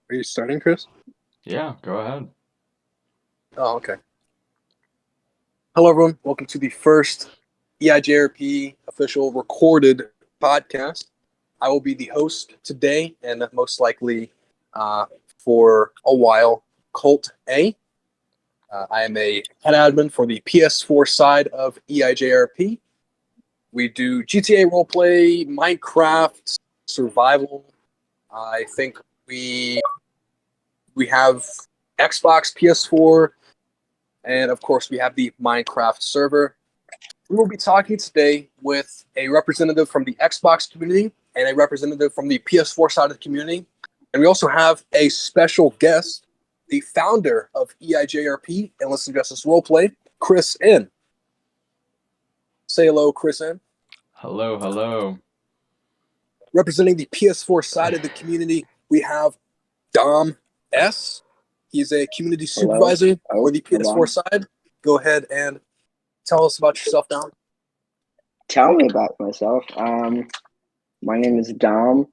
Are you starting, Chris? Yeah, go ahead. Oh, okay. Hello, everyone. Welcome to the first EIJRP official recorded podcast. I will be the host today, and most likely uh, for a while, Colt A. I am a head admin for the PS4 side of EIJRP. We do GTA roleplay, Minecraft, survival. I think we have Xbox, PS4, and of course, we have the Minecraft server. We will be talking today with a representative from the Xbox community and a representative from the PS4 side of the community. And we also have a special guest, the founder of EIJRP and Listen Justice Roleplay, Chris N. Say hello, Chris N. Hello, hello. Representing the PS4 side of the community, we have Dom S. He's a community Hello. supervisor for Oh, the hold PS4 on. side. Go ahead and tell us about yourself, Dom. Tell me about myself. My name is Dom.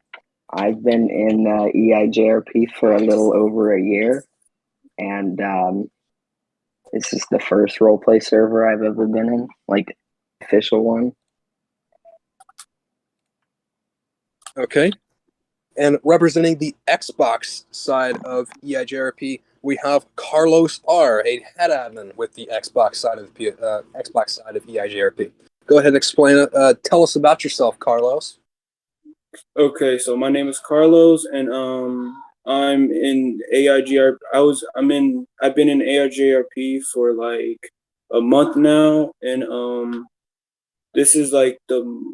I've been in EIJRP for a little over a year, and this is the first roleplay server I've ever been in, like official one. Okay. And representing the Xbox side of EIJRP, we have Carlos R, a head admin with the Xbox side of the Xbox side of EIJRP. Go ahead and explain it. Tell us about yourself, Carlos. Okay, so my name is Carlos, and I'm in AIGR. I've been in AIGRP for like a month now, and this is like the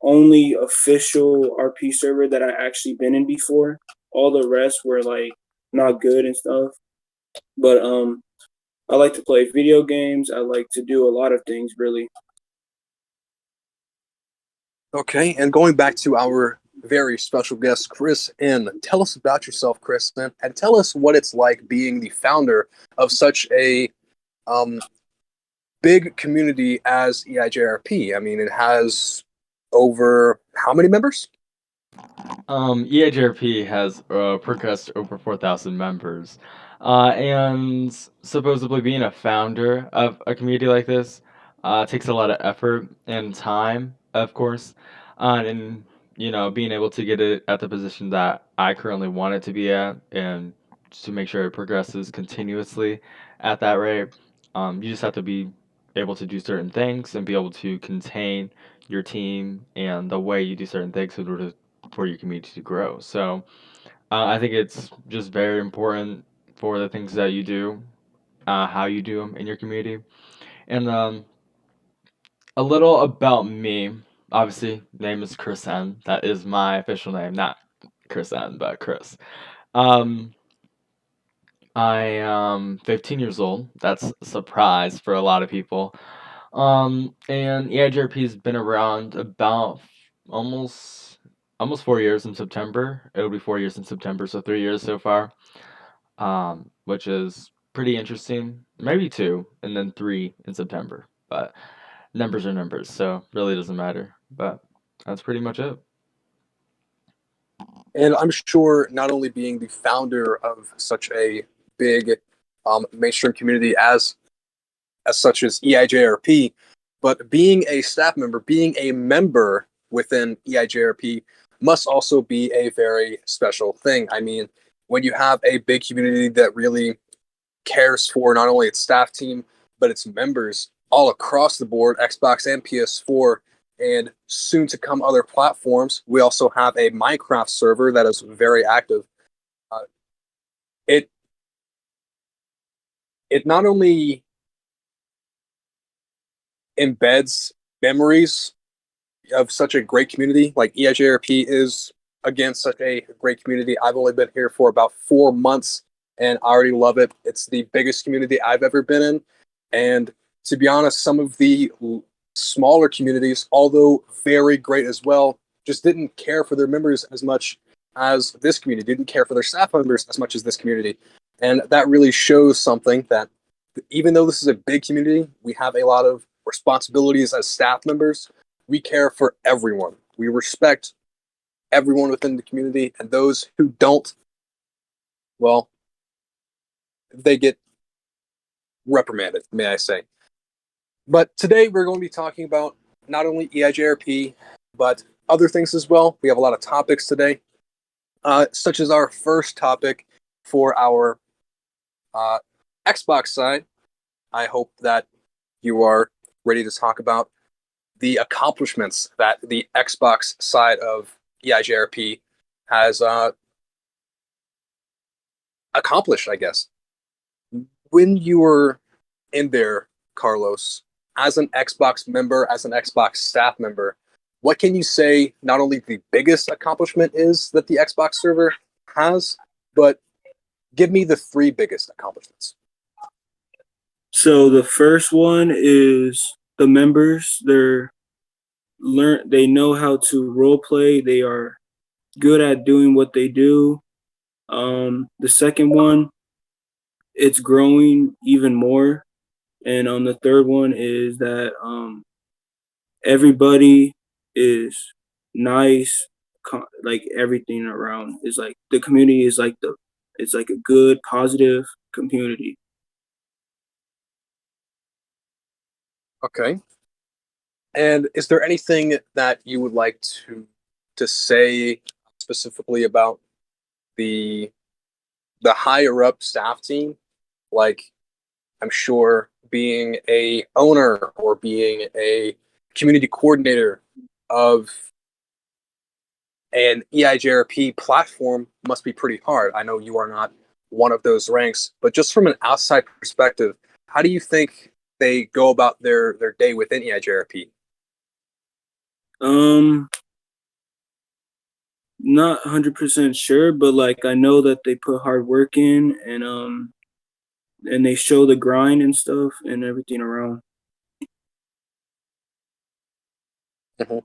only official RP server that I actually been in before. All the rest were like not good and stuff. But I like to play video games. I like to do a lot of things really. Okay, and going back to our very special guest, Chris N. Tell us about yourself, Chris N., and tell us what it's like being the founder of such a um, big community as EIJRP. I mean, it has over how many members? EIJRP has progressed over 4,000 members. And supposedly being a founder of a community like this takes a lot of effort and time, of course. And, being able to get it at the position that I currently want it to be at and to make sure it progresses continuously at that rate, you just have to be able to do certain things and be able to contain your team and the way you do certain things in order for your community to grow. So I think it's just very important for the things that you do, how you do them in your community. And a little about me. Obviously, name is Chris N. That is my official name, not Chris N, but Chris. Um, I am 15 years old. That's a surprise for a lot of people. And EIGRP has been around about almost almost 4 years in September. It'll be 4 years in September, so 3 years so far. Which is pretty interesting. Maybe two, and then three in September. But numbers are numbers, so really doesn't matter. But that's pretty much it. And I'm sure not only being the founder of such a big mainstream community as such as EIJRP, but being a staff member, being a member within EIJRP must also be a very special thing. I mean, when you have a big community that really cares for not only its staff team, but its members all across the board, Xbox and PS4, and soon to come other platforms. We also have a Minecraft server that is very active. Uh, it it not only embeds memories of such a great community like EIJRP is, again, such a great community. I've only been here for about 4 months and I already love it. It's the biggest community I've ever been in. And to be honest, some of the smaller communities, although very great as well, just didn't care for their members as much as this community, didn't care for their staff members as much as this community. And that really shows something that even though this is a big community, we have a lot of responsibilities as staff members. We care for everyone. We respect everyone within the community, and those who don't, well, they get reprimanded, may I say. But today we're going to be talking about not only EIJRP, but other things as well. We have a lot of topics today, such as our first topic for our Xbox side. I hope that you are ready to talk about the accomplishments that the Xbox side of EIJRP has accomplished, I guess. When you were in there, Carlos, as an Xbox member, as an Xbox staff member, what can you say not only the biggest accomplishment is that the Xbox server has, but give me the three biggest accomplishments. So the first one is the members. They know how to role play. They are good at doing what they do. The second one, it's growing even more. And the third one is that everybody is nice, like everything around is like the community is like it's like a good, positive community. Okay. And is there anything that you would like to say specifically about the higher up staff team? Like, I'm sure being a owner or being a community coordinator of an EIJRP platform must be pretty hard. I know you are not one of those ranks, but just from an outside perspective, how do you think they go about their day within EIJRP? Not 100% sure, but like I know that they put hard work in and they show the grind and stuff and everything around. Mm-hmm.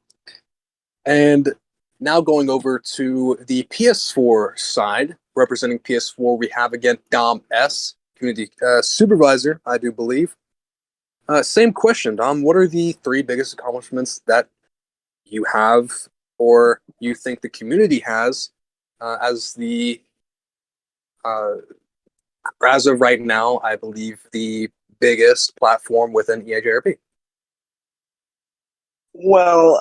And now going over to the PS4 side, representing PS4, we have again Dom S, community supervisor, I do believe. Same question, Dom. What are the three biggest accomplishments that you have or you think the community has as the as of right now, I believe the biggest platform within EIJRP? Well,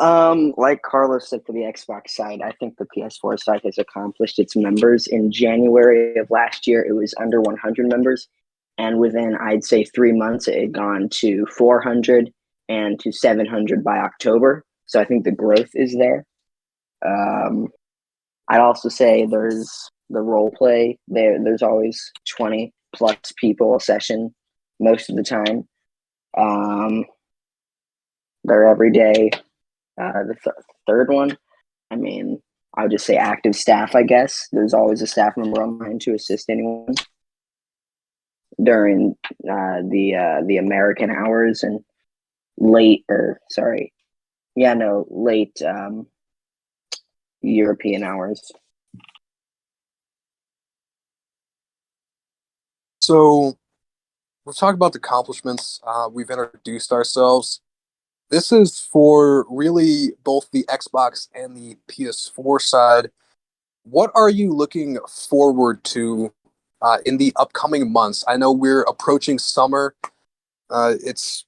like Carlos said for the Xbox side, I think the PS4 side has accomplished its members. In January of last year, it was under 100 members. And within, I'd say, 3 months, it had gone to 400 and to 700 by October. So I think the growth is there. I'd also say there's the role play. There's always 20 plus people a session most of the time. They're every day. The third one, I mean, I would just say active staff, I guess. There's always a staff member online to assist anyone during the American hours and late European hours. So we've talked about the accomplishments. We've introduced ourselves. This is for really both the Xbox and the PS4 side. What are you looking forward to in the upcoming months? I know we're approaching summer. It's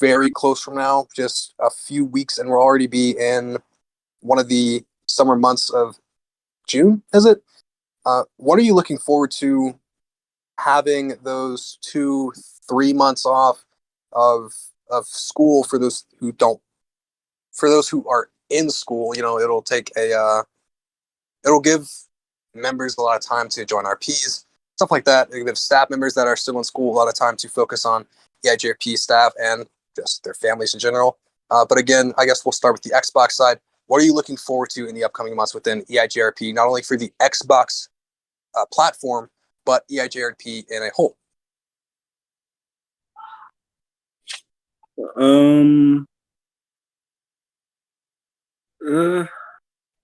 very close from now, just a few weeks, and we'll already be in one of the summer months of June. Is it? What are you looking forward to having those 2-3 months off of school for those who don't, for those who are in school? It'll take it'll give members a lot of time to join RPs, stuff like that. It'll give staff members that are still in school a lot of time to focus on EIJRP staff and just their families in general. But again, I guess we'll start with the Xbox side. What are you looking forward to in the upcoming months within EIJRP, not only for the Xbox platform, but EIJRP in a whole?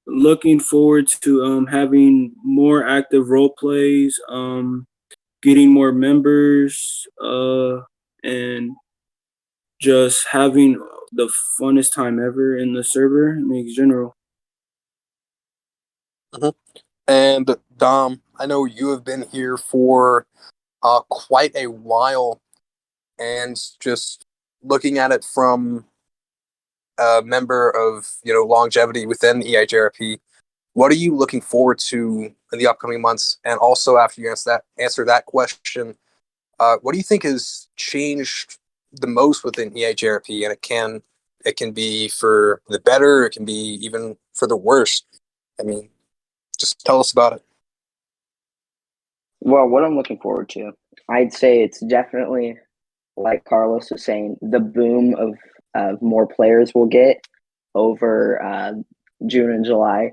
Looking forward to having more active role plays, getting more members, and just having the funnest time ever in the server in general. Mhm. And Dom, I know you have been here for quite a while, and just looking at it from a member of longevity within EIJRP, what are you looking forward to in the upcoming months? And also, after you answer that question, what do you think has changed the most within EIJRP? And it can be for the better, it can be even for the worse. I mean, just tell us about it. Well, what I'm looking forward to, I'd say it's definitely, like Carlos was saying, the boom of more players we'll get over June and July,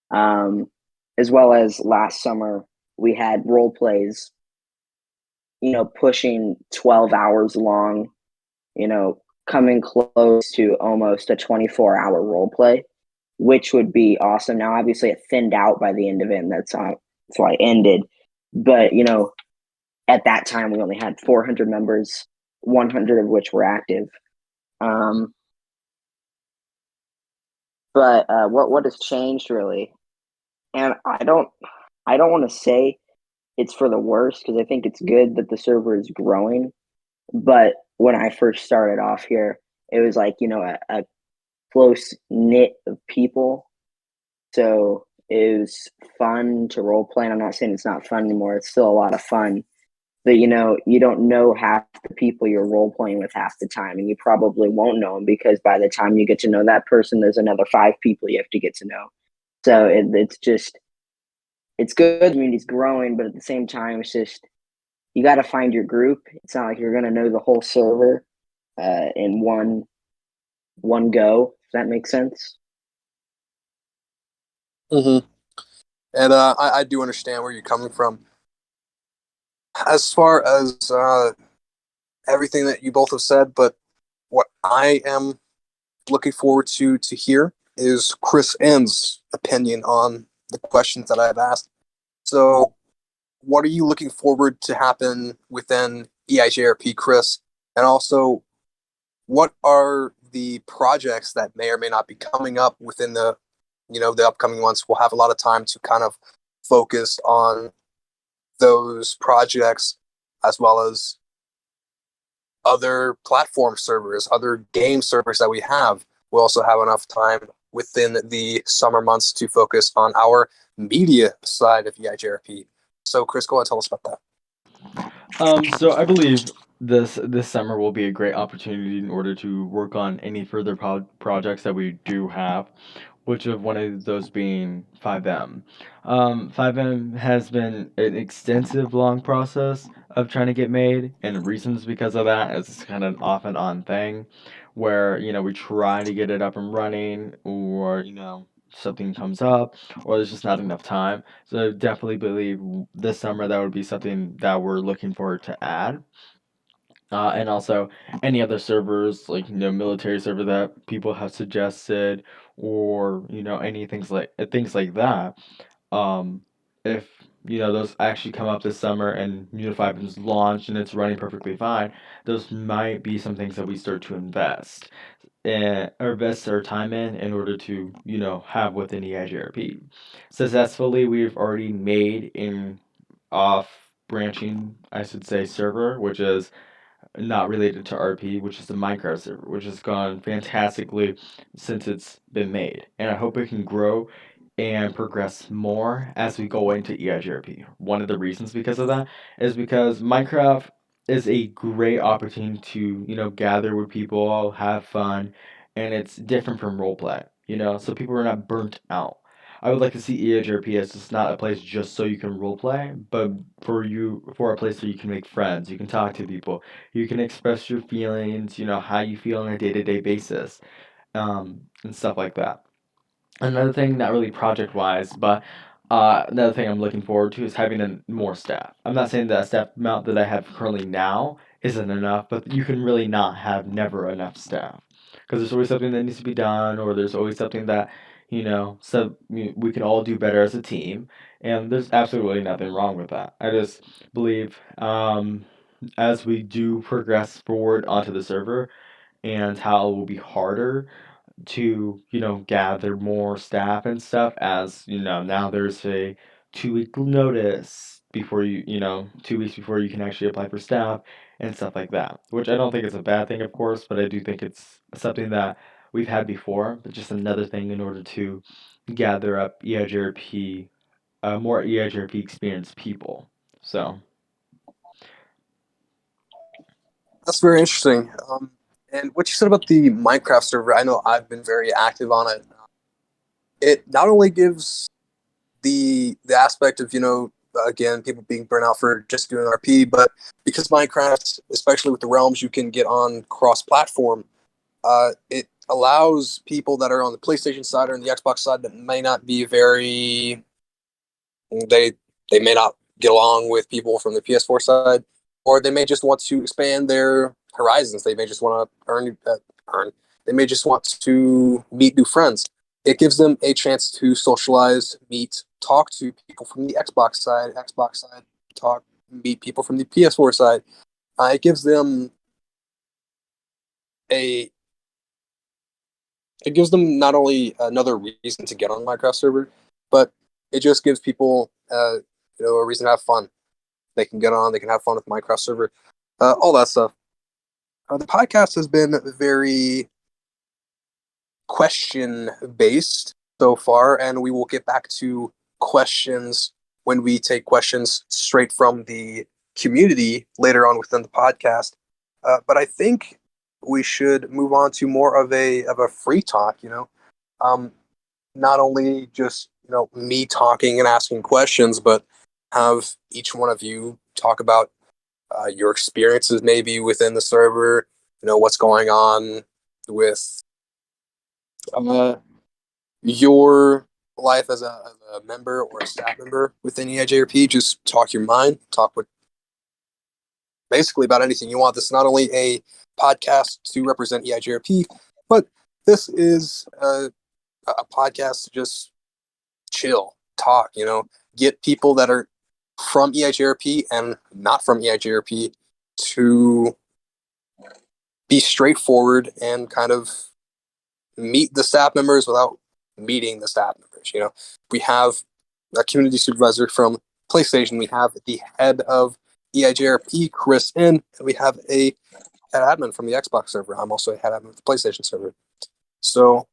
um, as well as last summer we had role plays, pushing 12 hours long, coming close to almost a 24-hour role play, which would be awesome. Now, obviously, it thinned out by the end of it, and that's why it ended. But at that time, we only had 400 members, 100 of which were active. Um, but what has changed really, and I don't want to say it's for the worse because I think it's good that the server is growing. But when I first started off here, it was like a close knit of people, so it was fun to role play. And I'm not saying it's not fun anymore; it's still a lot of fun. But you don't know half the people you're role playing with half the time, and you probably won't know them because by the time you get to know that person, there's another 5 people you have to get to know. So it's good. The community's growing, but at the same time, it's just you got to find your group. It's not like you're gonna know the whole server in one go. If that makes sense. Mm-hmm. And I do understand where you're coming from. As far as everything that you both have said, but what I am looking forward to hear is Chris N's opinion on the questions that I've asked. So, what are you looking forward to happen within EIJRP, Chris? And also, what are the projects that may or may not be coming up within the upcoming months? We'll have a lot of time to kind of focus on those projects as well as other platform servers, other game servers that we have. We'll also have enough time within the summer months to focus on our media side of EIJRP. So, Chris, go ahead and tell us about that. So I believe this summer will be a great opportunity in order to work on any further projects that we do have, which of one of those being 5M. 5M has been an extensive, long process of trying to get made, and reasons because of that is kind of an off and on thing, where we try to get it up and running, or something comes up, or there's just not enough time. So I definitely believe this summer that would be something that we're looking forward to add. And also any other servers like military server that people have suggested, or any things like that. Um, if those actually come up this summer and Unified is launched and it's running perfectly fine, those might be some things that we start to invest or invest our time in order to have within EIGRP. Successfully, we've already made in off branching, I should say, server, which is not related to RP, which is the Minecraft server, which has gone fantastically since it's been made. And I hope it can grow and progress more as we go into EIGRP. One of the reasons because of that is because Minecraft is a great opportunity to, gather with people, have fun, and it's different from roleplay, so people are not burnt out. I would like to see EHRP as just not a place just so you can roleplay, but for a place where you can make friends, you can talk to people, you can express your feelings, how you feel on a day-to-day basis, and stuff like that. Another thing, not really project wise, but another thing I'm looking forward to is having more staff. I'm not saying that staff amount that I have currently now isn't enough, but you can really not have never enough staff because there's always something that needs to be done, or there's always something that we can all do better as a team, and there's absolutely nothing wrong with that. I just believe as we do progress forward onto the server and how it will be harder to gather more staff and stuff, as now there's a 2 week notice before 2 weeks before you can actually apply for staff and stuff like that, which I don't think is a bad thing, of course, but I do think it's something that we've had before, but just another thing in order to gather up EIJRP, more EIJRP experienced people. So That's very interesting. And what you said about the Minecraft server, I know I've been very active on it. It not only gives the aspect of again people being burnt out for just doing RP, but because Minecraft, especially with the realms, you can get on cross-platform. It allows people that are on the PlayStation side or on the Xbox side that may not be very they they may not get along with people from the PS4 side, or they may just want to expand their horizons. They may just want to earn. They may just want to meet new friends. It gives them a chance to socialize, meet, talk to people from the Xbox side, talk, meet people from the PS4 side. It gives them a it gives them not only another reason to get on Minecraft server, but it just gives people a reason to have fun. They can get on, they can have fun with Minecraft server, all that stuff. The podcast has been very question based so far, and we will get back to questions when we take questions straight from the community later on within the podcast. But I think we should move on to more of a free talk. Not only just me talking and asking questions, but have each one of you talk about your experiences maybe within the server. What's going on with your life as a member or a staff member within EIJRP. Just talk your mind. Talk with basically about anything you want. This is not only a podcast to represent EIJRP, but this is a podcast to just chill, talk, get people that are from EIJRP and not from EIJRP to be straightforward and kind of meet the staff members without meeting the staff members. We have a community supervisor from PlayStation. We have the head of EIJRP, Chris, and we have a head admin from the Xbox server. I'm also a head admin of the PlayStation server. So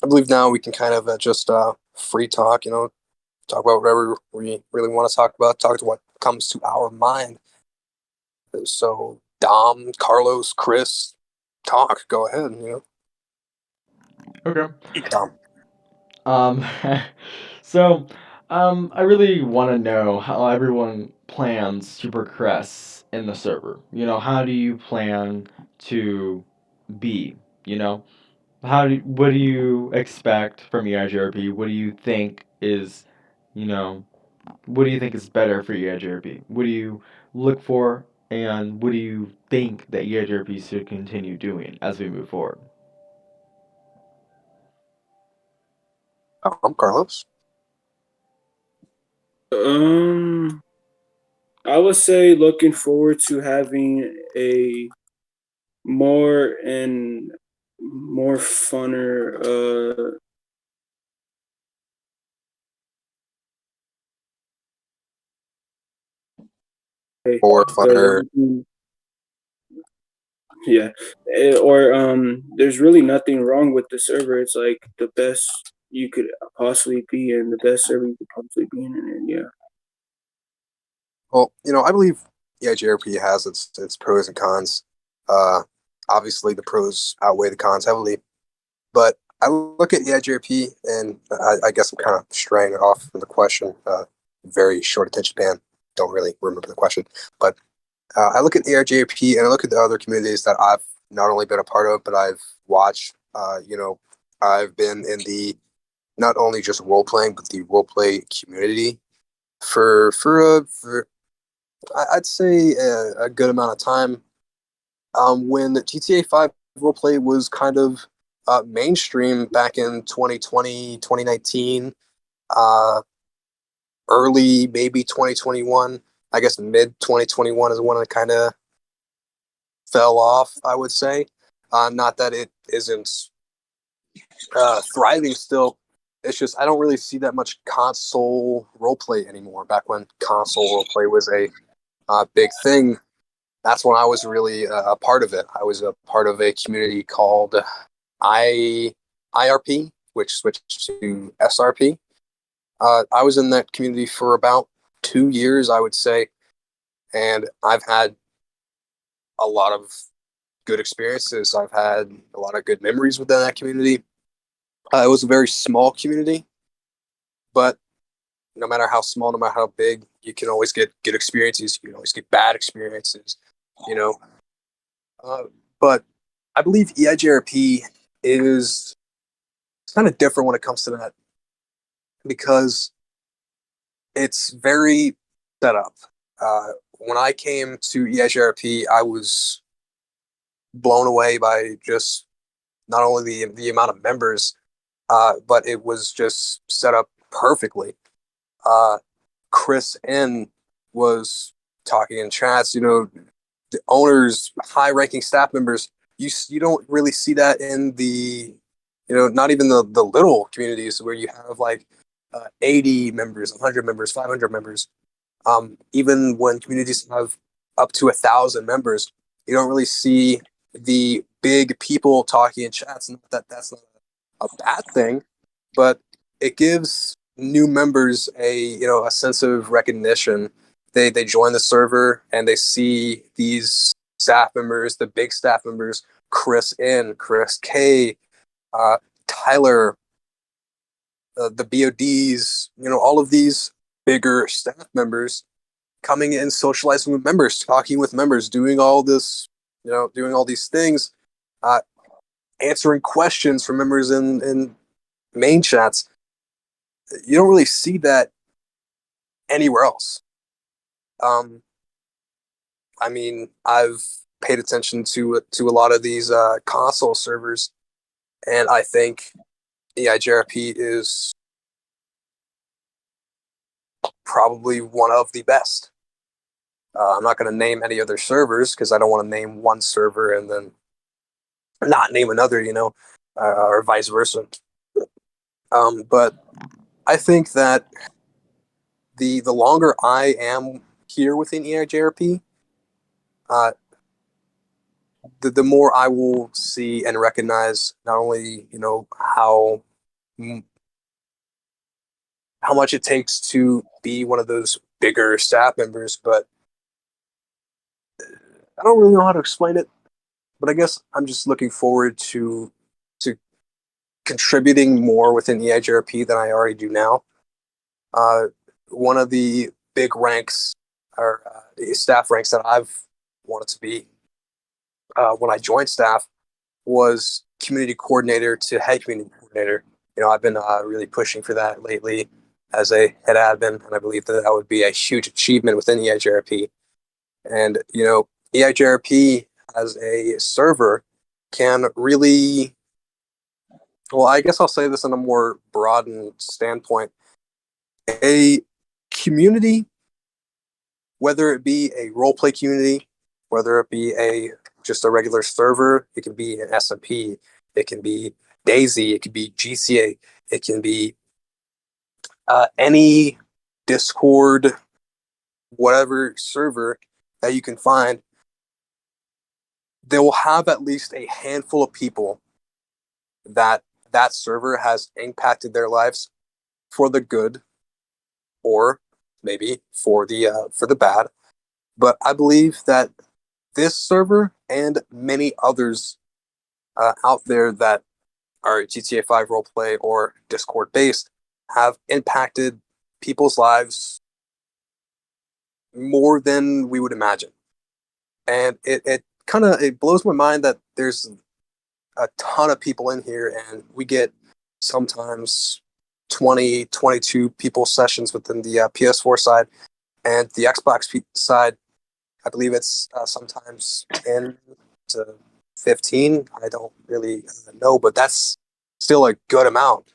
I believe now we can kind of just free talk, talk about whatever we really want to talk about, talk to what comes to our mind. So Dom, Carlos, Chris, talk. Go ahead, okay. Dom. Um, so, I really want to know how everyone plans to progress in the server. How do you plan to be? You know, what do you expect from EIGRP? You know, what do you think is better for EIGRP? What do you look for, and what do you think that EIGRP should continue doing as we move forward? I'm Carlos. I would say looking forward to having a more and more funner Or funner. Yeah, or there's really nothing wrong with the server. It's like the best you could possibly be in, the best server you could possibly be in, and yeah. Well, I believe EIGRP has its pros and cons. Obviously, the pros outweigh the cons heavily. But I look at EIGRP, and I guess I'm kind of straying off from the question. Very short attention span. Don't really remember the question. But I look at EIGRP, and I look at the other communities that I've not only been a part of, but I've watched. I've been in the not only just role playing, but the role play community for I'd say a good amount of time. When the GTA 5 roleplay was kind of mainstream back in 2020, 2019, early maybe 2021, I guess mid 2021 is when it kind of fell off, I would say. Not that it isn't thriving still. It's just I don't really see that much console roleplay anymore. Back when console roleplay was a big thing, that's when I was really a part of it. I was a part of a community called IRP, which switched to SRP. I was in that community for about 2 years, I would say, and I've had a lot of good experiences. I've had a lot of good memories within that community. It was a very small community, but no matter how small, no matter how big, you can always get good experiences. You can always get bad experiences, you know. But I believe EIJRP is kind of different when it comes to that because it's very set up. When I came to EIJRP, I was blown away by just not only the amount of members, but it was just set up perfectly. Chris N was talking in chats. The owners, high-ranking staff members. You don't really see that in the not even the little communities where you have like 80 members, 100 members, 500 members. Even when communities have up to 1,000 members, you don't really see the big people talking in chats. Not that that's not a bad thing, but it gives new members a sense of recognition. They join the server and they see these staff members, the big staff members, Chris N, Chris K, Tyler, the BODs, all of these bigger staff members coming in, socializing with members, talking with members, doing all this, doing all these things, answering questions from members in main chats. You don't really see that anywhere else. I mean, I've paid attention to a lot of these console servers, and I think EIJRP is probably one of the best. I'm not going to name any other servers because I don't want to name one server and then not name another, or vice versa. But I think that the longer I am here within EIJRP, the more I will see and recognize not only how much it takes to be one of those bigger staff members, but I don't really know how to explain it. But I guess I'm just looking forward to contributing more within EIJRP than I already do now. One of the big ranks or staff ranks that I've wanted to be when I joined staff was community coordinator to head community coordinator. I've been really pushing for that lately as a head admin, and I believe that would be a huge achievement within EIJRP. And EIJRP as a server can really, well, I guess I'll say this in a more broadened standpoint. A community, whether it be a roleplay community, whether it be just a regular server, it can be an SMP, it can be Daisy, it can be GCA, it can be any Discord, whatever server that you can find. They will have at least a handful of people that server has impacted their lives for the good, or maybe for the bad. But I believe that this server and many others out there that are GTA 5 roleplay or Discord based have impacted people's lives more than we would imagine. And it kind of blows my mind that there's a ton of people in here and we get sometimes 20, 22 people sessions within the PS4 side, and the Xbox side, I believe it's sometimes 10 to 15. I don't really know, but that's still a good amount.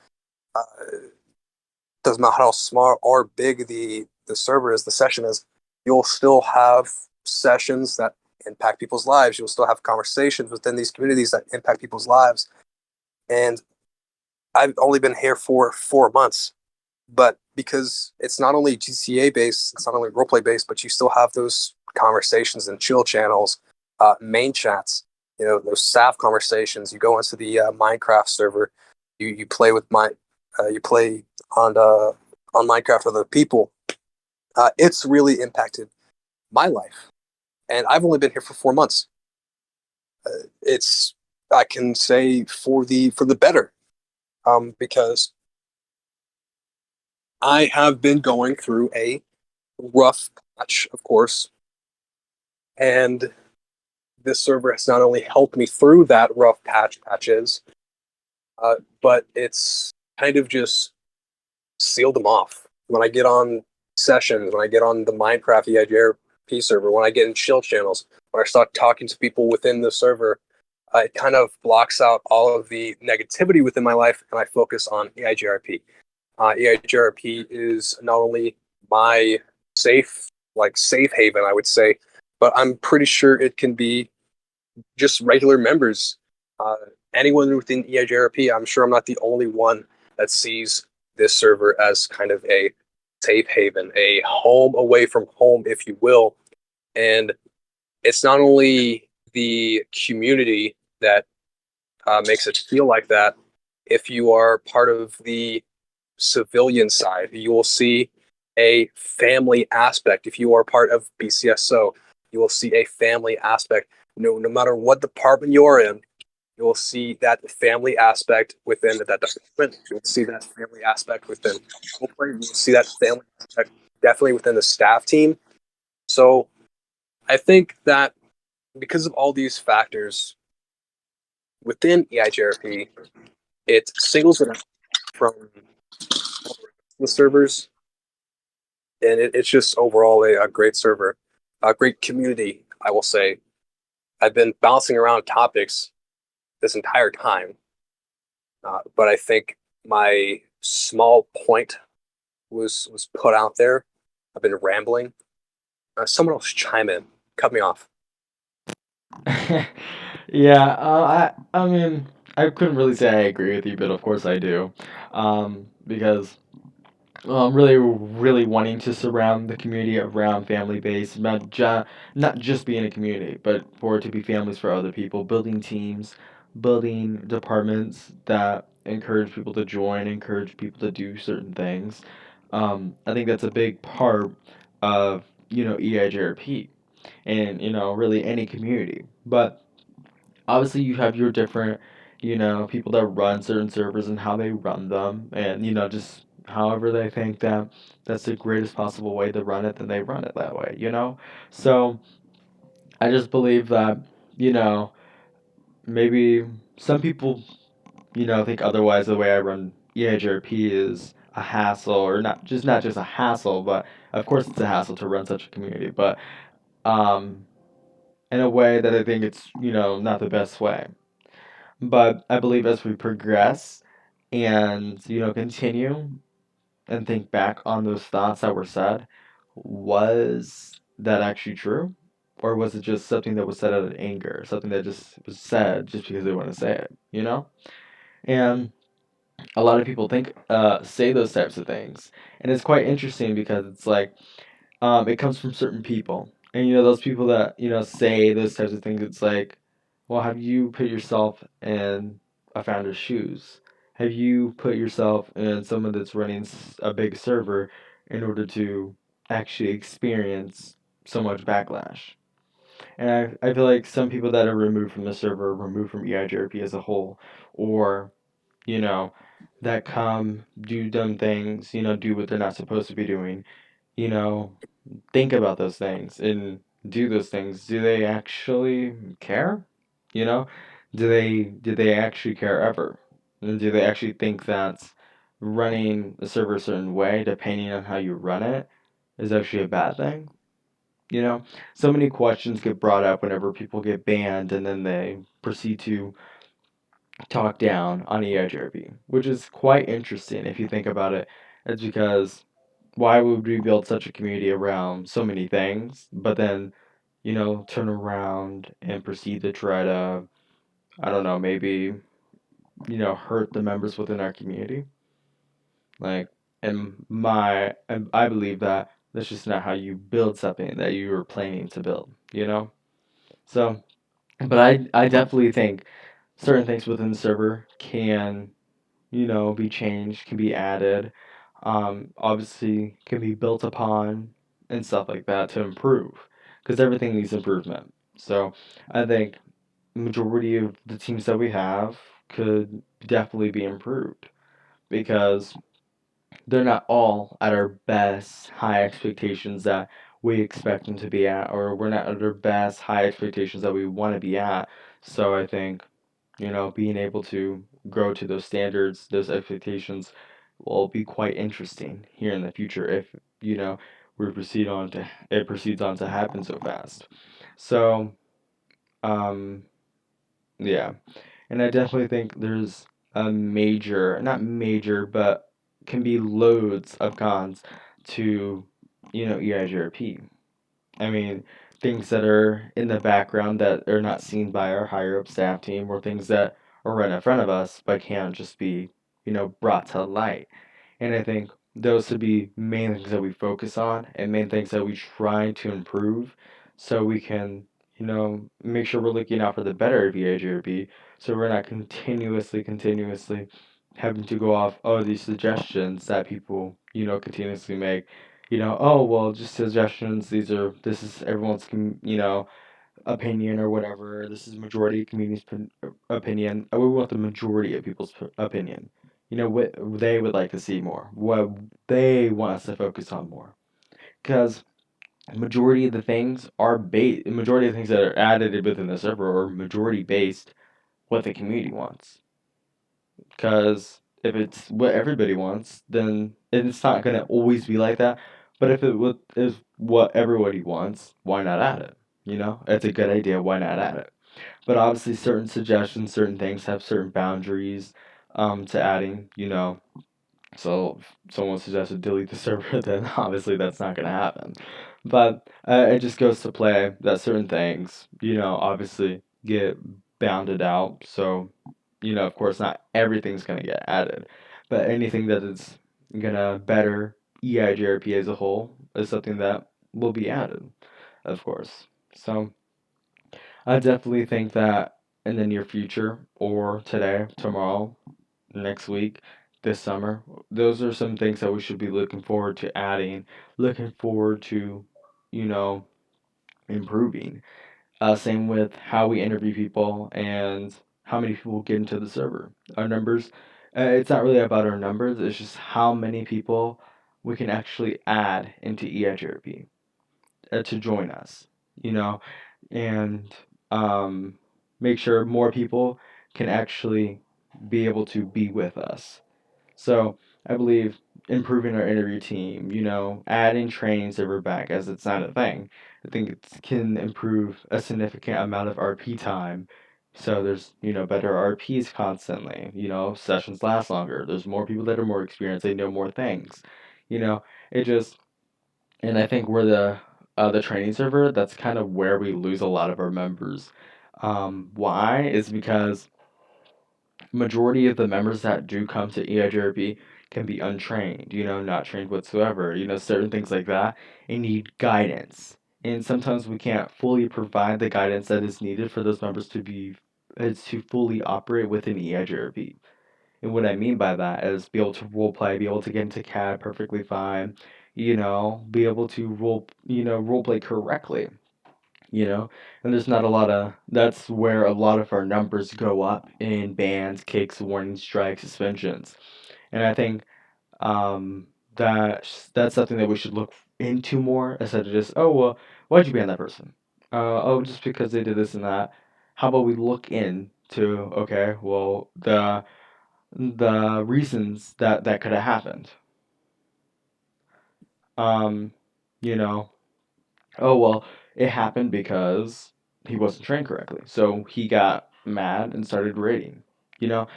Doesn't matter how small or big the server is, the session is, you'll still have sessions that impact people's lives. You'll still have conversations within these communities that impact people's lives. And I've only been here for 4 months, but because it's not only GTA based, it's not only roleplay based, but you still have those conversations and chill channels, main chats. You know, those staff conversations. You go into the Minecraft server, you play with you play on Minecraft with other people. It's really impacted my life, and I've only been here for 4 months. It's I can say for the better, because I have been going through a rough patch, of course, and this server has not only helped me through that rough patches, but it's kind of just sealed them off. When I get on sessions, when I get on the Minecraft EIJRP server, when I get in chill channels, when I start talking to people within the server, it kind of blocks out all of the negativity within my life, and I focus on EIJRP. EIJRP is not only my safe haven, I would say, but I'm pretty sure it can be just regular members. Uh, Anyone within EIJRP, I'm sure I'm not the only one that sees this server as kind of a safe haven, a home away from home, if you will. And it's not only the community that makes it feel like that. If you are part of the civilian side, you will see a family aspect. If you are part of BCSO, you will see a family aspect. No matter what department you are in, you will see that family aspect within that department. You'll see that family aspect within Roleplay. You'll see that family aspect definitely within the staff team. So I think that because of all these factors within EIJRP, it singles it out from the servers, and it's just overall a great server, a great community, I will say. I've been bouncing around topics this entire time, but I think my small point was put out there. I've been rambling. Someone else chime in. Cut me off. Yeah, I mean, I couldn't really say I agree with you, but of course I do, because really, really wanting to surround the community around family base, not just being a community, but for it to be families for other people, building teams, building departments that encourage people to join, encourage people to do certain things. I think that's a big part of EIJRP and really any community. But obviously you have your different people that run certain servers and how they run them, and just however they think that that's the greatest possible way to run it, then they run it that way. So I just believe that you know maybe some people think otherwise. The way I run EIJRP is a hassle, or not just a hassle, but of course it's a hassle to run such a community, but um in a way that I think it's not the best way. But I believe as we progress and, continue and think back on those thoughts that were said, was that actually true? Or was it just something that was said out of anger, something that just was said just because they want to say it? And a lot of people say those types of things. And it's quite interesting because it's like, it comes from certain people. And those people that, say those types of things, it's like, well, have you put yourself in a founder's shoes? Have you put yourself in someone that's running a big server in order to actually experience so much backlash? And I feel like some people that are removed from the server, removed from EIGRP as a whole, or, you know, that come, do dumb things, do what they're not supposed to be doing, you know, think about those things and do those things. Do they actually care? You know, do they actually care ever? And do they actually think that running the server a certain way, depending on how you run it, is actually a bad thing? So many questions get brought up whenever people get banned, and then they proceed to talk down on EIGRP, which is quite interesting if you think about it. It's because why would we build such a community around so many things, but then, turn around and proceed to try to, I don't know, maybe hurt the members within our community. Like, and I believe that that's just not how you build something that you were planning to build. So, but I definitely think certain things within the server can, be changed, can be added, obviously can be built upon and stuff like that to improve, because everything needs improvement. So I think majority of the teams that we have could definitely be improved because they're not all at our best high expectations that we expect them to be at, or we're not at our best high expectations that we want to be at. So I think, being able to grow to those standards, those expectations will be quite interesting here in the future if, you know, it proceeds on to happen so fast. So, um, yeah. And I definitely think there's a major, not major, but can be loads of cons to, EIGRP. I mean, things that are in the background that are not seen by our higher up staff team, or things that are right in front of us but can't just be, brought to light. And I think those would be main things that we focus on and main things that we try to improve so we can, make sure we're looking out for the better of EIGRP, so we're not continuously having to go off, oh, these suggestions that people, continuously make. Oh, well, just suggestions. This is everyone's, opinion or whatever. This is majority community's opinion. We want the majority of people's opinion. What they would like to see more, what they want us to focus on more. Because majority of the things that are added within the server are majority based what the community wants. Because if it's what everybody wants, then it's not going to always be like that. But if is what everybody wants, why not add it? It's a good idea. Why not add it? But obviously, certain suggestions, certain things have certain boundaries to adding. So if someone suggested delete the server, then obviously that's not going to happen. But it just goes to play that certain things, obviously get bounded out. So, of course, not everything's going to get added, but anything that is going to better EIGRP as a whole is something that will be added, of course. So I definitely think that in the near future, or today, tomorrow, next week, this summer, those are some things that we should be looking forward to adding, looking forward to, you know, improving. Same with how we interview people and how many people get into the server. Our numbers, it's not really about our numbers, it's just how many people we can actually add into EIGRP to join us, you know, and um, make sure more people can actually be able to be with us. So I believe improving our interview team, adding training server back as it's not a thing. I think it can improve a significant amount of RP time. So there's, better RPs constantly. Sessions last longer. There's more people that are more experienced. They know more things. You know, it just, and I think we're the training server. That's kind of where we lose a lot of our members. Why is because majority of the members that do come to EIGRP can be untrained, not trained whatsoever, certain things like that, and need guidance. And sometimes we can't fully provide the guidance that is needed for those members to fully operate within EIGRP. And what I mean by that is be able to role play, be able to get into CAD perfectly fine, be able to role play correctly, and there's not a lot of that's where a lot of our numbers go up in bans, kicks, warnings, strikes, suspensions. And I think that's something that we should look into more instead of just, oh, well, why'd you ban that person? Oh, just because they did this and that. How about we look into, okay, well, the reasons that could have happened. um you know oh, well, it happened because he wasn't trained correctly. So he got mad and started raiding. You know,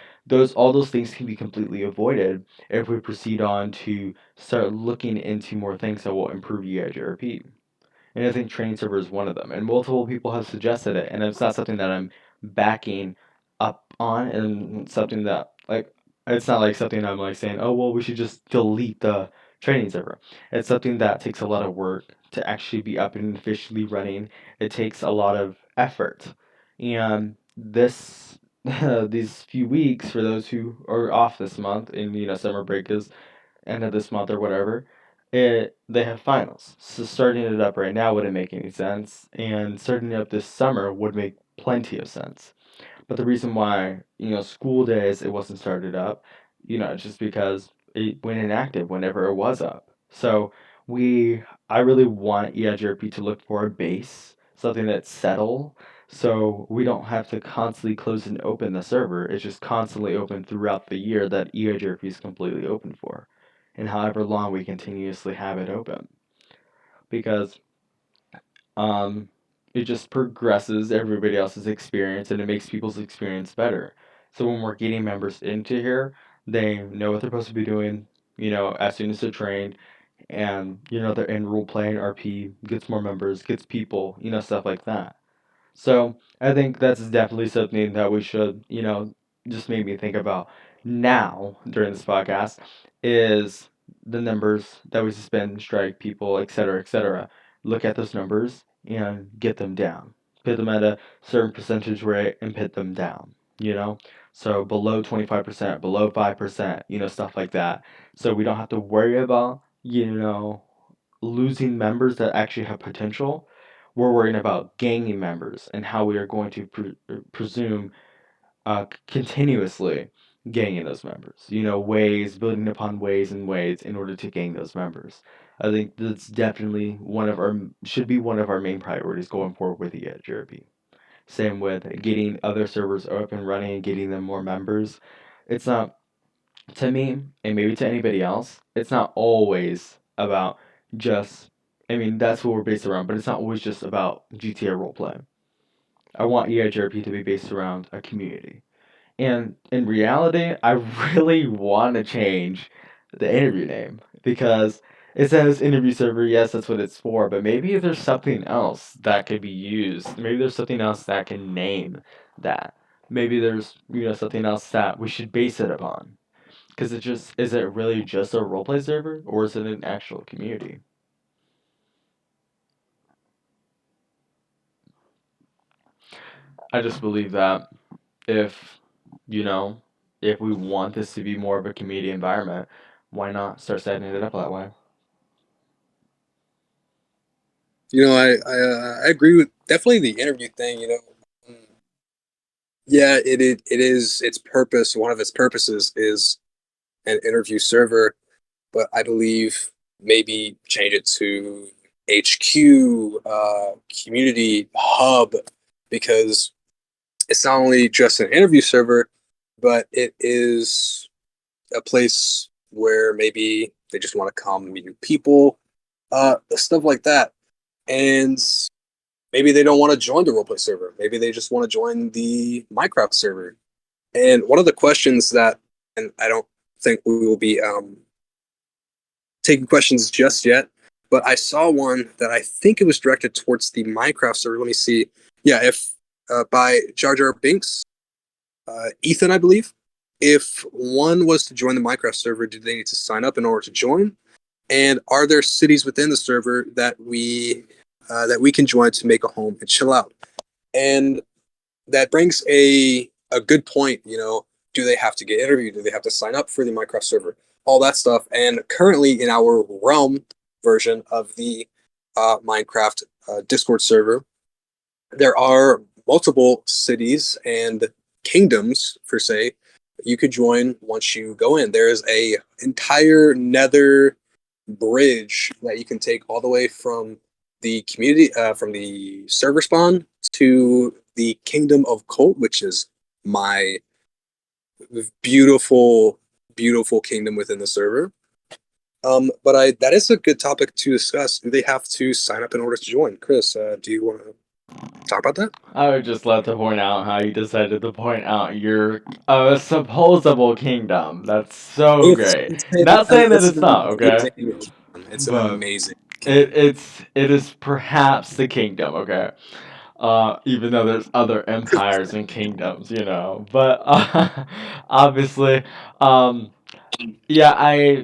all those things can be completely avoided if we proceed on to start looking into more things that will improve EIGRP. And I think training server is one of them. And multiple people have suggested it, and it's not something that I'm backing up on, and something that like it's not like something I'm like saying, oh well, we should just delete the training server. It's something that takes a lot of work to actually be up and officially running. It takes a lot of effort, and this these few weeks for those who are off this month, and summer break is end of this month or whatever, they have finals. So starting it up right now wouldn't make any sense, and starting it up this summer would make plenty of sense. But the reason why, school days it wasn't started up, it's just because it went inactive whenever it was up. So I really want EIGRP to look for a base, something that's settled, so we don't have to constantly close and open the server. It's just constantly open throughout the year that EIGRP is completely open for, and however long we continuously have it open. Because um, it just progresses everybody else's experience and it makes people's experience better. So when we're getting members into here, they know what they're supposed to be doing, as soon as they're trained, and they're in role playing RP, gets more members, gets people, stuff like that. So I think that's definitely something that we should, just made me think about now during this podcast is the numbers that we suspend, strike people, et cetera, et cetera. Look at those numbers and get them down. Put them at a certain percentage rate and put them down, So below 25%, below 5%, stuff like that. So we don't have to worry about, losing members that actually have potential. We're worrying about gaining members and how we are going to presume continuously gaining those members. Ways, building upon ways and ways in order to gain those members. I think that's definitely should be one of our main priorities going forward with the EIGRP. Same with getting other servers up and running and getting them more members. It's not, to me, and maybe to anybody else, it's not always about just, I mean, that's what we're based around, but it's not always just about GTA roleplay. I want EIGRP to be based around a community. And in reality, I really want to change the interview name because it says interview server, yes, that's what it's for, but maybe there's something else that could be used. Maybe there's something else that can name that. Maybe there's, something else that we should base it upon. Because is it really just a roleplay server or is it an actual community? I just believe that if, you know, if we want this to be more of a community environment, why not start setting it up that way? I agree with definitely the interview thing. Yeah, it is its purpose. One of its purposes is an interview server, but I believe maybe change it to HQ, community hub, because it's not only just an interview server, but it is a place where maybe they just want to come meet new people, stuff like that. And maybe they don't want to join the roleplay server. Maybe they just want to join the Minecraft server. And one of the questions that, and I don't think we will be taking questions just yet, but I saw one that I think it was directed towards the Minecraft server. Let me see. Yeah, if by Jar Jar Binks, Ethan, I believe. If one was to join the Minecraft server, do they need to sign up in order to join? And are there cities within the server that we can join to make a home and chill out? And that brings a good point. Do they have to get interviewed? Do they have to sign up for the Minecraft server? All that stuff. And currently in our Realm version of the Minecraft Discord server, there are multiple cities and kingdoms, per se, you could join once you go in. There is a entire nether bridge that you can take all the way from the community, from the server spawn to the Kingdom of Colt, which is my beautiful, beautiful kingdom within the server. But that is a good topic to discuss. Do they have to sign up in order to join? Chris, do you want to talk about that? I would just love to point out how you decided to point out your supposable kingdom. That's so great. Not saying that it's not, okay? It's an But amazing kingdom. it is perhaps the kingdom, okay? even though there's other empires and kingdoms, But obviously, um, yeah,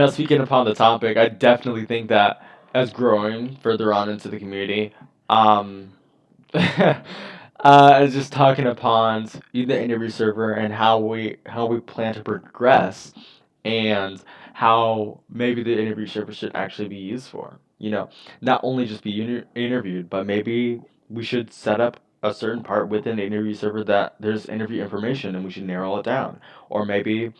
speaking upon the topic, I definitely think that as growing further on into the community, um, just talking upon the interview server and how we plan to progress, and how maybe the interview server should actually be used for. Not only just be interviewed, but maybe we should set up a certain part within the interview server that there's interview information and we should narrow it down. Or maybe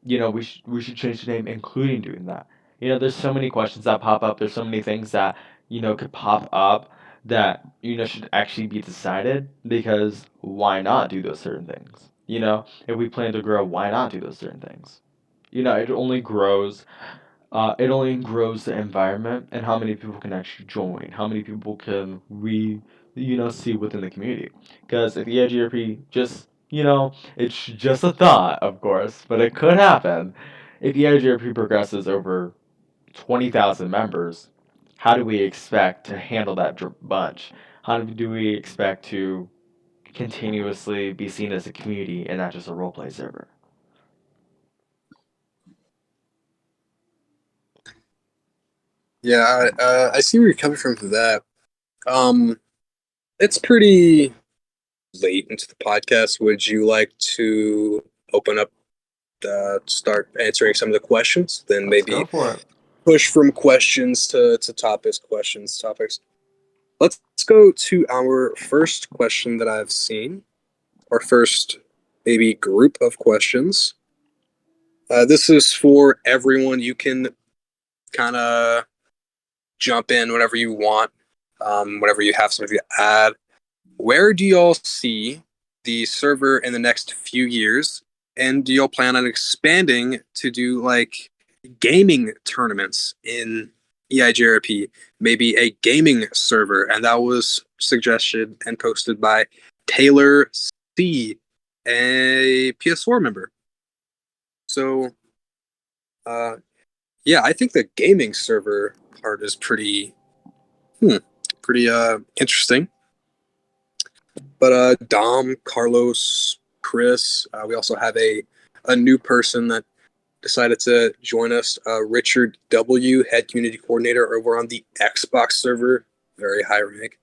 we should change the name, including doing that. There's so many questions that pop up. There's so many things that could pop up that should actually be decided, because why not do those certain things? If we plan to grow, why not do those certain things? It only grows the environment and how many people can actually join, how many people can we see within the community. Because if the EIGRP just it's just a thought, of course, but it could happen. If EIGRP progresses over 20,000 members, how do we expect to handle that bunch? How do we expect to continuously be seen as a community and not just a roleplay server? Yeah, I see where you're coming from for that. It's pretty late into the podcast. Would you like to open up, start answering some of the questions? Then Let's maybe go for it. push from questions to topics. Let's go to our first question that I've seen, our first maybe group of questions. This is for everyone. You can kind of jump in whenever you want, whenever you have something to add. Where do y'all see the server in the next few years? And do y'all plan on expanding to do like gaming tournaments in EIGRP? Maybe a gaming server. And that was suggested and posted by Taylor C, a PS4 member. So, yeah, I think the gaming server part is pretty interesting. But Dom, Carlos, Chris, we also have a new person that decided to join us. Richard W, head community coordinator over on the Xbox server, very high rank.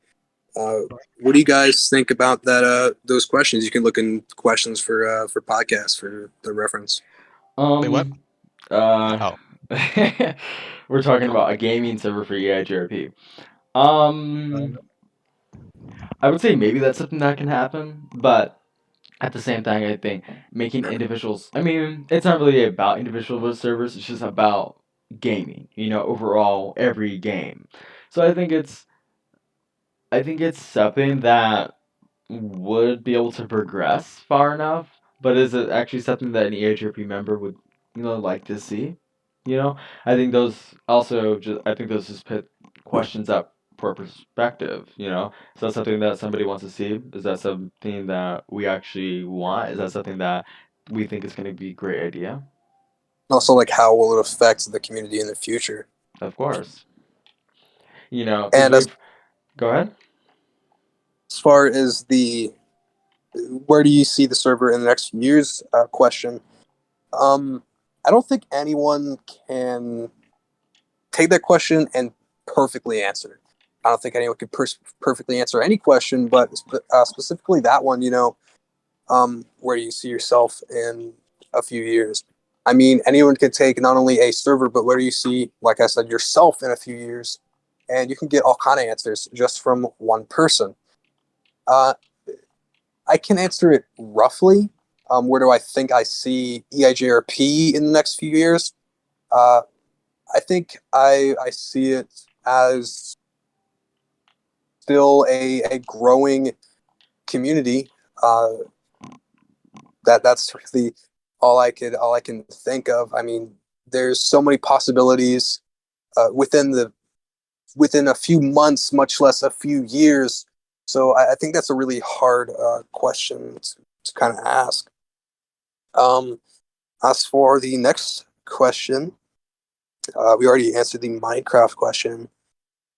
What do you guys think about that? Those questions. You can look in questions for podcasts for the reference. Wait, what? Uh, Oh, we're talking about a gaming server for EIGRP. Um, I would say maybe that's something that can happen, but at the same time, I think making individuals. I mean, it's not really about individual servers. It's just about gaming. Overall, every game. So I think it's something that would be able to progress far enough, but is it actually something that an EHRP member would, like to see? I think those just put questions up for perspective. Is that something that somebody wants to see? Is that something that we actually want? Is that something that we think is going to be a great idea? Also, like how will it affect the community in the future? Of course. Because And we've. Go ahead. as far as the where do you see the server in the next few years question, I don't think anyone can take that question and perfectly answer it. I don't think anyone can perfectly answer any question, but specifically that one, where do you see yourself in a few years? I mean, anyone can take not only a server, but where do you see, like I said, yourself in a few years? And you can get all kind of answers just from one person. Uh, I can answer it roughly. Where do I think I see EIJRP in the next few years? Uh, I think I see it as still a growing community. That's really all I can think of. I mean, there's so many possibilities within a few months, much less a few years. So I think that's a really hard question to kind of ask. Um, as for the next question, we already answered the Minecraft question.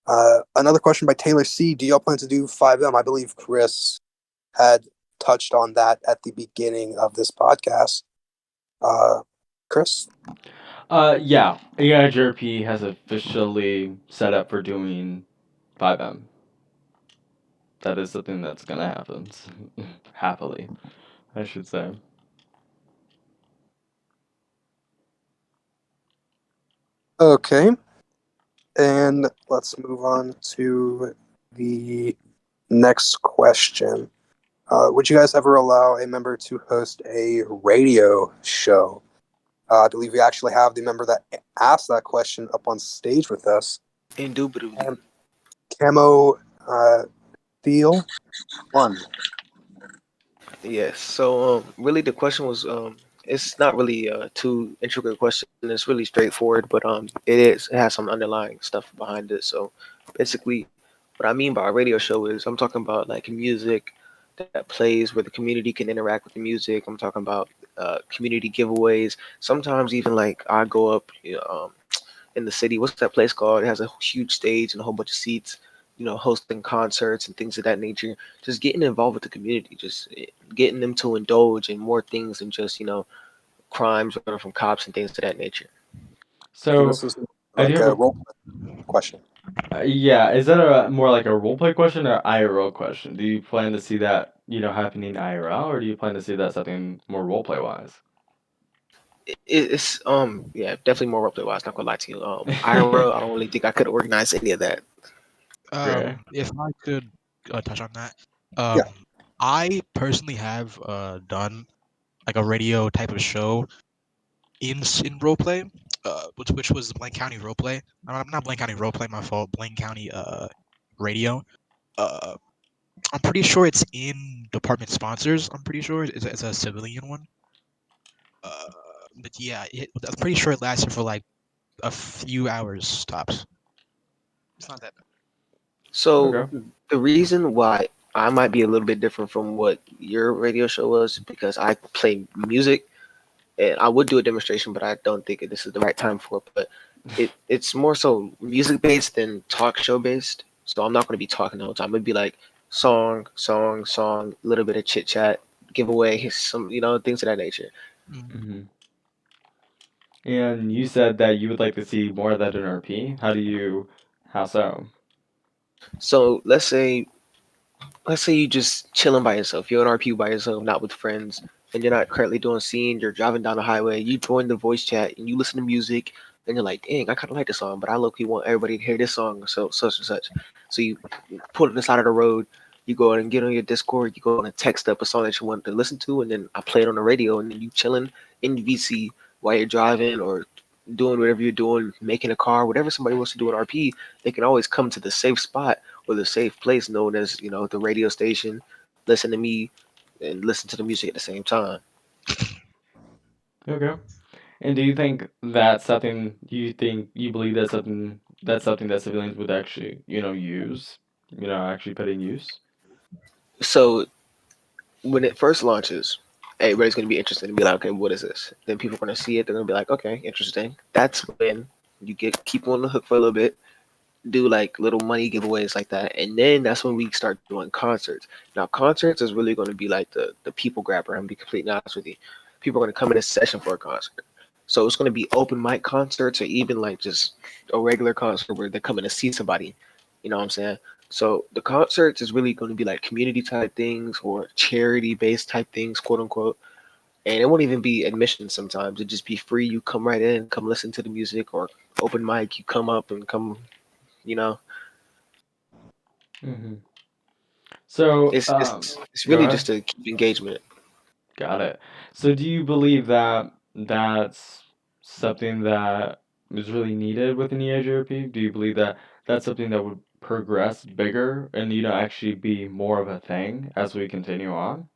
Another question by Taylor C. Do y'all plan to do 5M? I believe Chris had touched on that at the beginning of this podcast. Chris? Yeah, EIJRP has officially set up for doing 5M. That is something that's gonna happen. Happily, I should say. Okay. And let's move on to the next question. Would you guys ever allow a member to host a radio show? I believe we actually have the member that asked that question up on stage with us. Indubitably. Camo Thiel 1. Yes. So really the question was it's not really a too intricate question. It's really straightforward, but it has some underlying stuff behind it. So basically what I mean by a radio show is I'm talking about like music that plays where the community can interact with the music. I'm talking about community giveaways. Sometimes even like I go up in the city. What's that place called? It has a huge stage and a whole bunch of seats. Hosting concerts and things of that nature. Just getting involved with the community, just getting them to indulge in more things than just crimes running from cops and things of that nature. And So this is I do like have a role question. yeah. Is that a more like a roleplay question or IRL question? Do you plan to see that happening IRL, or do you plan to see that something more roleplay wise? It's yeah, definitely more roleplay wise. Not gonna lie to you. IRL, I don't really think I could organize any of that. Okay. If I could touch on that, Yeah. I personally have done like a radio type of show in roleplay, which was Blaine County roleplay. I'm not Blaine County roleplay, my fault. Blaine County radio. Uh, I'm pretty sure it's in department sponsors. I'm pretty sure it's a civilian one. Uh, but yeah, I'm pretty sure it lasted for like a few hours tops. It's not that bad. So Okay. the reason why I might be a little bit different from what your radio show was because I play music and I would do a demonstration, but I don't think this is the right time for it. But it's more so music based than talk show based. So I'm not going to be talking the whole time. It'd be like song, song, song, a little bit of chit chat, giveaway, some things of that nature. hmm And you said that you would like to see more of that in RP. How so? So let's say you just chilling by yourself. You're in RP by yourself, not with friends, and you're not currently doing scene. You're driving down the highway. You join the voice chat and you listen to music, and you're like, "Dang, I kind of like this song, but I low-key want everybody to hear this song." So such and such. So you pull to the side of the road. You go out and get on your Discord. You go on and text up a song that you want to listen to, and then I play it on the radio, and then you chilling in VC while you're driving or doing whatever you're doing, making a car, whatever somebody wants to do in RP. They can always come to the safe spot or the safe place known as the radio station, listen to me and listen to the music at the same time. Okay. And do you think that's something you believe that's something that civilians would actually, use? Actually put in use? So when it first launches, everybody's gonna be interested and be like, okay, what is this? Then people are gonna see it, they're gonna be like, okay, interesting. That's when you keep on the hook for a little bit, do like little money giveaways like that, and then that's when we start doing concerts. Now concerts is really gonna be like the people grabber. I'm gonna be completely honest with you. People are gonna come in a session for a concert. So it's gonna be open mic concerts or even like just a regular concert where they're coming to see somebody. You know what I'm saying? So the concerts is really going to be like community type things or charity based type things, quote unquote. And it won't even be admission sometimes. It just be free. You come right in, come listen to the music, or open mic. You come up and come. You know, hmm So, it's go really ahead. just to keep engagement. Got it. So, do you believe that that's something that is really needed within the EIJRP? Do you believe that that's something that would progress bigger and, actually be more of a thing as we continue on?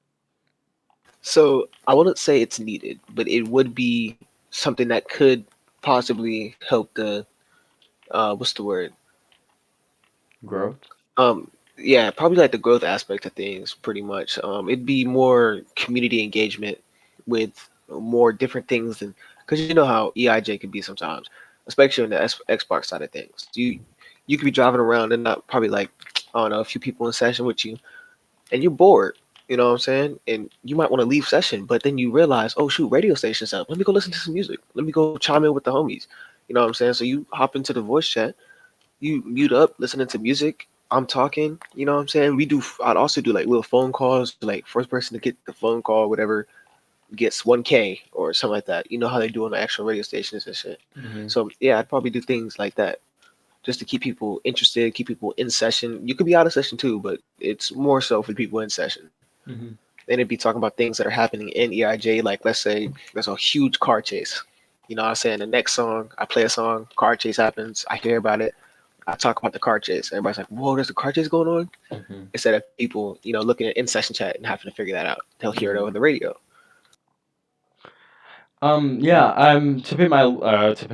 So I wouldn't say it's needed, but it would be something that could possibly help the what's the word? Growth? Um, yeah, probably like the growth aspect of things, pretty much. It'd be more community engagement with more different things than because you know how EIJ can be sometimes, especially on the Xbox side of things. You could be driving around and not probably like, I don't know, a few people in session with you, and you're bored. You know what I'm saying? And you might want to leave session, but then you realize, oh shoot, radio station's up. Let me go listen to some music. Let me go chime in with the homies. You know what I'm saying? So you hop into the voice chat, you mute up, listening to music. I'm talking. You know what I'm saying? I'd also do like little phone calls, like first person to get the phone call, whatever gets 1K or something like that. You know how they do on the actual radio stations and shit. Hmm. So yeah, I'd probably do things like that just to keep people interested, keep people in session. You could be out of session too, but it's more so for people in session. Hmm. Then it'd be talking about things that are happening in EIJ. Like let's say there's a huge car chase. You know what I'm saying? The next song, I play a song, car chase happens, I hear about it, I talk about the car chase. Everybody's like, whoa, there's a car chase going on? Hmm. Instead of people, looking at in session chat and having to figure that out. They'll hear it Hmm. over the radio. Yeah, to put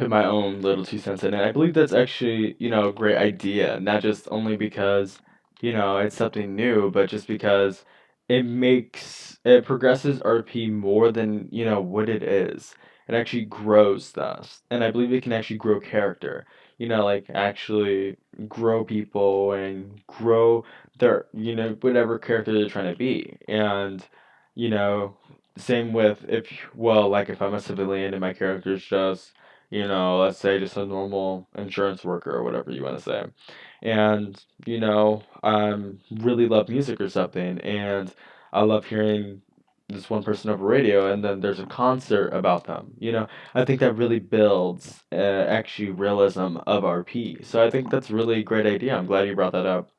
my own little 2 cents in it. I believe that's actually, a great idea, not just only because, it's something new, but just because it progresses RP more than, what it is. It actually grows thus. And I believe it can actually grow character. Like actually grow people and grow their, whatever character they're trying to be. And, you know, same with like if I'm a civilian and my character's just, let's say just a normal insurance worker or whatever you want to say. And, really love music or something. And I love hearing this one person over radio and then there's a concert about them. I think that really builds actually realism of RP. So I think that's really a great idea. I'm glad you brought that up.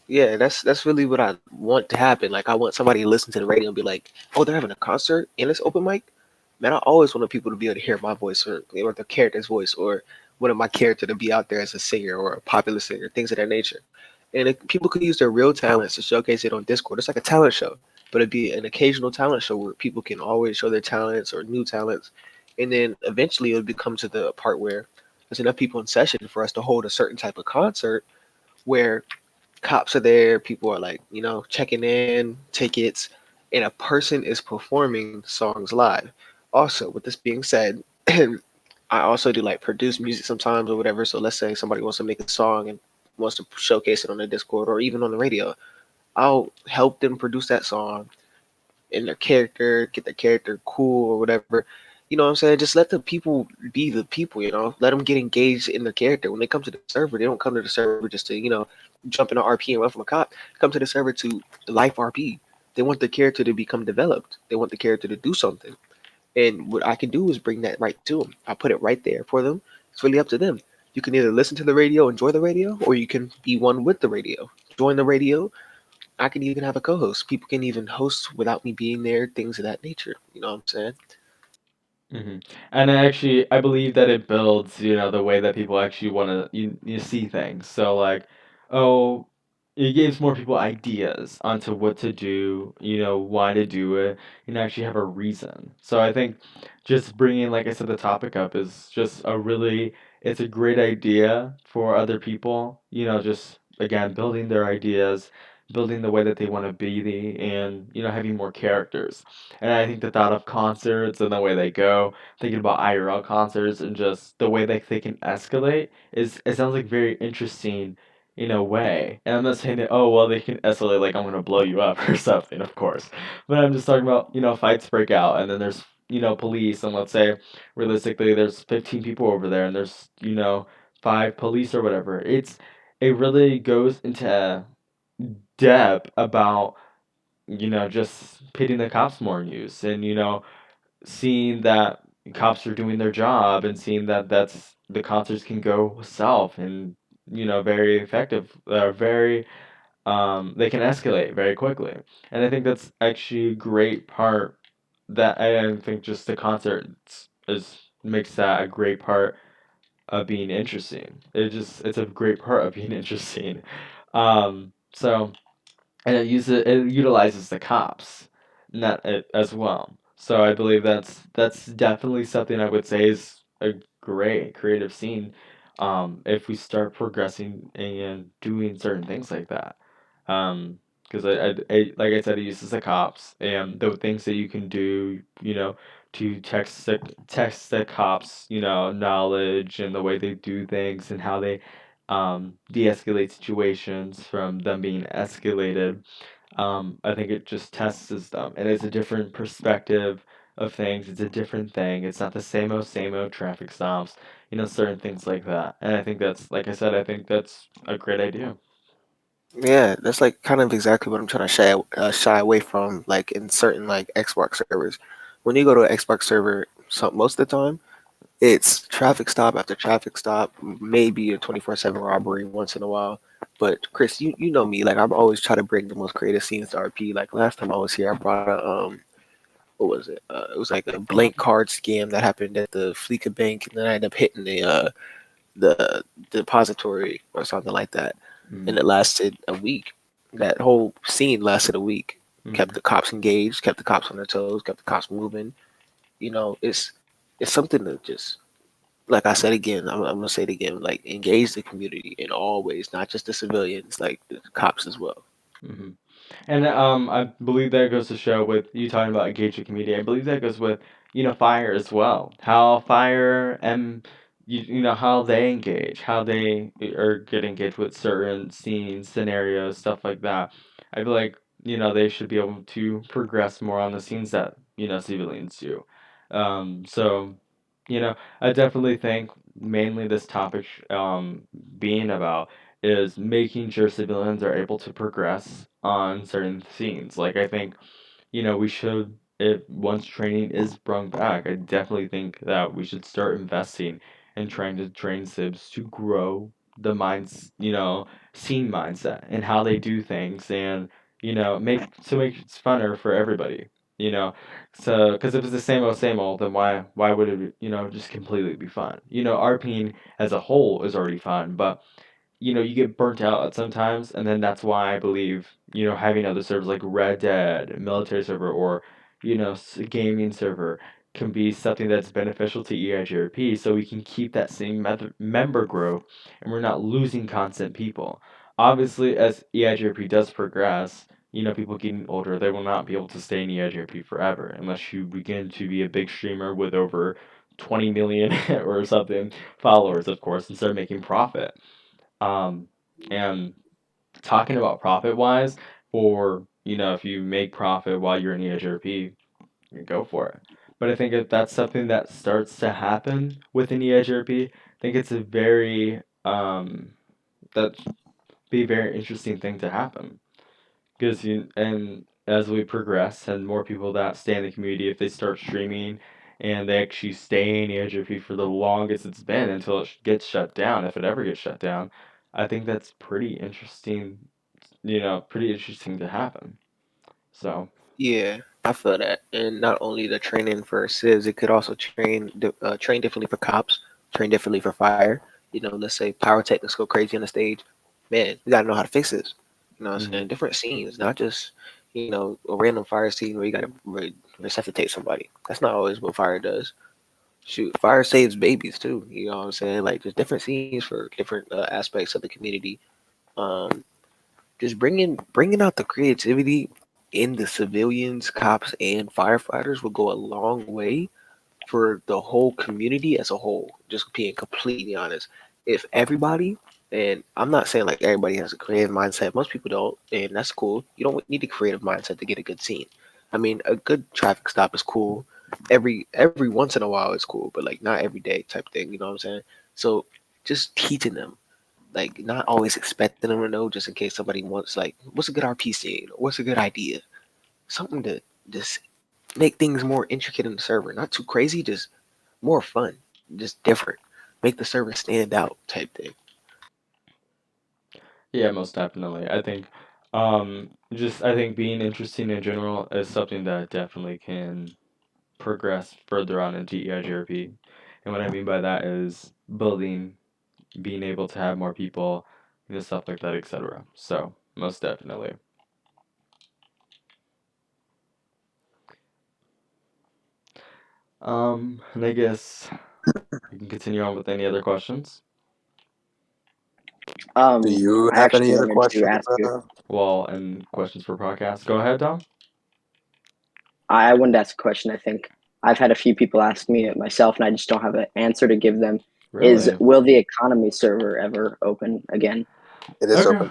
Yeah, that's really what I want to happen. Like I want somebody to listen to the radio and be like, "Oh, they're having a concert and it's open mic." Man, I always wanted people to be able to hear my voice or the character's voice or one of my character to be out there as a singer or a popular singer, things of that nature. And people could use their real talents to showcase it on Discord. It's like a talent show, but it'd be an occasional talent show where people can always show their talents or new talents. And then eventually it'll become to the part where there's enough people in session for us to hold a certain type of concert where cops are there, people are like, checking in, tickets, and a person is performing songs live. Also, with this being said, I also do like produce music sometimes or whatever. So let's say somebody wants to make a song and wants to showcase it on the Discord or even on the radio. I'll help them produce that song in their character, get their character cool or whatever. You know what I'm saying? Just let the people be the people, Let them get engaged in their character. When they come to the server, they don't come to the server just to, jump in an RP and run from a cop. Come to the server to life RP. They want the character to become developed. They want the character to do something. And what I can do is bring that right to them. I put it right there for them. It's really up to them. You can either listen to the radio, enjoy the radio, or you can be one with the radio. Join the radio. I can even have a co-host. People can even host without me being there, things of that nature. You know what I'm saying? Hmm. And I believe that it builds, the way that people actually want to you see things. So like, oh, it gives more people ideas onto what to do, why to do it, and actually have a reason. So I think just bringing, like I said, the topic up is just it's a great idea for other people, just again building their ideas, building the way that they want to be, and having more characters. And I think the thought of concerts and the way they go, thinking about IRL concerts and just the way that they can escalate it sounds like very interesting in a way. And I'm not saying that, oh well, they can escalate like I'm gonna blow you up or something, of course. But I'm just talking about, fights break out and then there's, police, and let's say realistically there's 15 people over there and there's, five police or whatever. It really goes into depth about, just pitting the cops more in use and, seeing that cops are doing their job and seeing that the concerts can go south and, very effective, very, they can escalate very quickly. And I think that's actually a great part that I think just the concerts makes that a great part of being interesting. It's a great part of being interesting. So and it utilizes the cops not it as well. So I believe that's definitely something I would say is a great creative scene. If we start progressing and doing certain things like that. Um, because like I said, it uses the cops and the things that you can do, to text the cops, knowledge and the way they do things and how they de-escalate situations from them being escalated. I think it just tests them, and it's a different perspective of things. It's a different thing. It's not the same old traffic stops, certain things like that. And I think that's, like I said, I think that's a great idea. Yeah, that's like kind of exactly what I'm trying to shy away from, like in certain like Xbox servers. When you go to an Xbox server, most of the time it's traffic stop after traffic stop, maybe a 24/7 robbery once in a while. But Chris, you know me, like I'm always try to bring the most creative scenes to RP. Like last time I was here, I brought a what was it? It was like a blank card scam that happened at the Fleeca Bank, and then I ended up hitting the depository or something like that, and Mm-hmm. it lasted a week. That whole scene lasted a week. Mm-hmm. Kept the cops engaged, kept the cops on their toes, kept the cops moving. It's something to just, like I said again, I'm gonna say it again, like engage the community in all ways, not just the civilians, like the cops as well. Mm-hmm. And I believe that goes to show with you talking about engaging community. I believe that goes with fire as well. How fire and how they engage, how they or get engaged with certain scenes, scenarios, stuff like that. I feel like they should be able to progress more on the scenes that civilians do. So I definitely think mainly this topic being about is making sure civilians are able to progress on certain scenes. Like I think, we should, if once training is brought back, I definitely think that we should start investing in trying to train civs to grow the scene mindset and how they do things and, make it funner for everybody. You know, so because if it's the same old, then why would it just completely be fun? RPing as a whole is already fun, but you get burnt out at sometimes, and then that's why I believe, having other servers like Red Dead, military server, or, gaming server can be something that's beneficial to EIGRP so we can keep that same member growth and we're not losing constant people. Obviously, as EIGRP does progress, people getting older, they will not be able to stay in EIGRP forever unless you begin to be a big streamer with over 20 million or something followers, of course, and start making profit. Um, and talking about profit wise, or if you make profit while you're in EIGRP, you go for it. But I think if that's something that starts to happen within EIGRP, I think it's a very that'd be a very interesting thing to happen. Because and as we progress and more people that stay in the community, if they start streaming and they actually stay in EIGRP for the longest it's been until it gets shut down, if it ever gets shut down, I think that's pretty interesting. Pretty interesting to happen. So. Yeah, I feel that, and not only the training for civs, it could also train differently for cops, train differently for fire. Let's say pyrotechnics go crazy on the stage. Man, we gotta know how to fix this. What I'm Mhm. saying? Different scenes, not just a random fire scene where you gotta resuscitate somebody. That's not always what fire does. Shoot, fire saves babies too. You know what I'm saying? Like there's different scenes for different aspects of the community. Um, just bringing out the creativity in the civilians, cops, and firefighters will go a long way for the whole community as a whole. Just being completely honest, if everybody, and I'm not saying like everybody has a creative mindset, most people don't, and that's cool. You don't need a creative mindset to get a good scene. I mean, a good traffic stop is cool. Every once in a while it's cool, but like not every day type thing. You know what I'm saying? So just teaching them, like not always expecting them to know, just in case somebody wants like, what's a good RP scene? What's a good idea? Something to just make things more intricate in the server. Not too crazy, just more fun, just different. Make the server stand out type thing. Yeah, most definitely. I think being interesting in general is something that definitely can progress further on into EIGRP. And what I mean by that is building, being able to have more people, stuff like that, etc. So, most definitely. And I guess we can continue on with any other questions. Do you I have any actually other wanted to questions? ask you. Well, and questions for podcast. Go ahead, Dom. I wanted to ask a question. I think I've had a few people ask me it myself, and I just don't have an answer to give them. Is Really? will the economy server ever open again? It is Okay.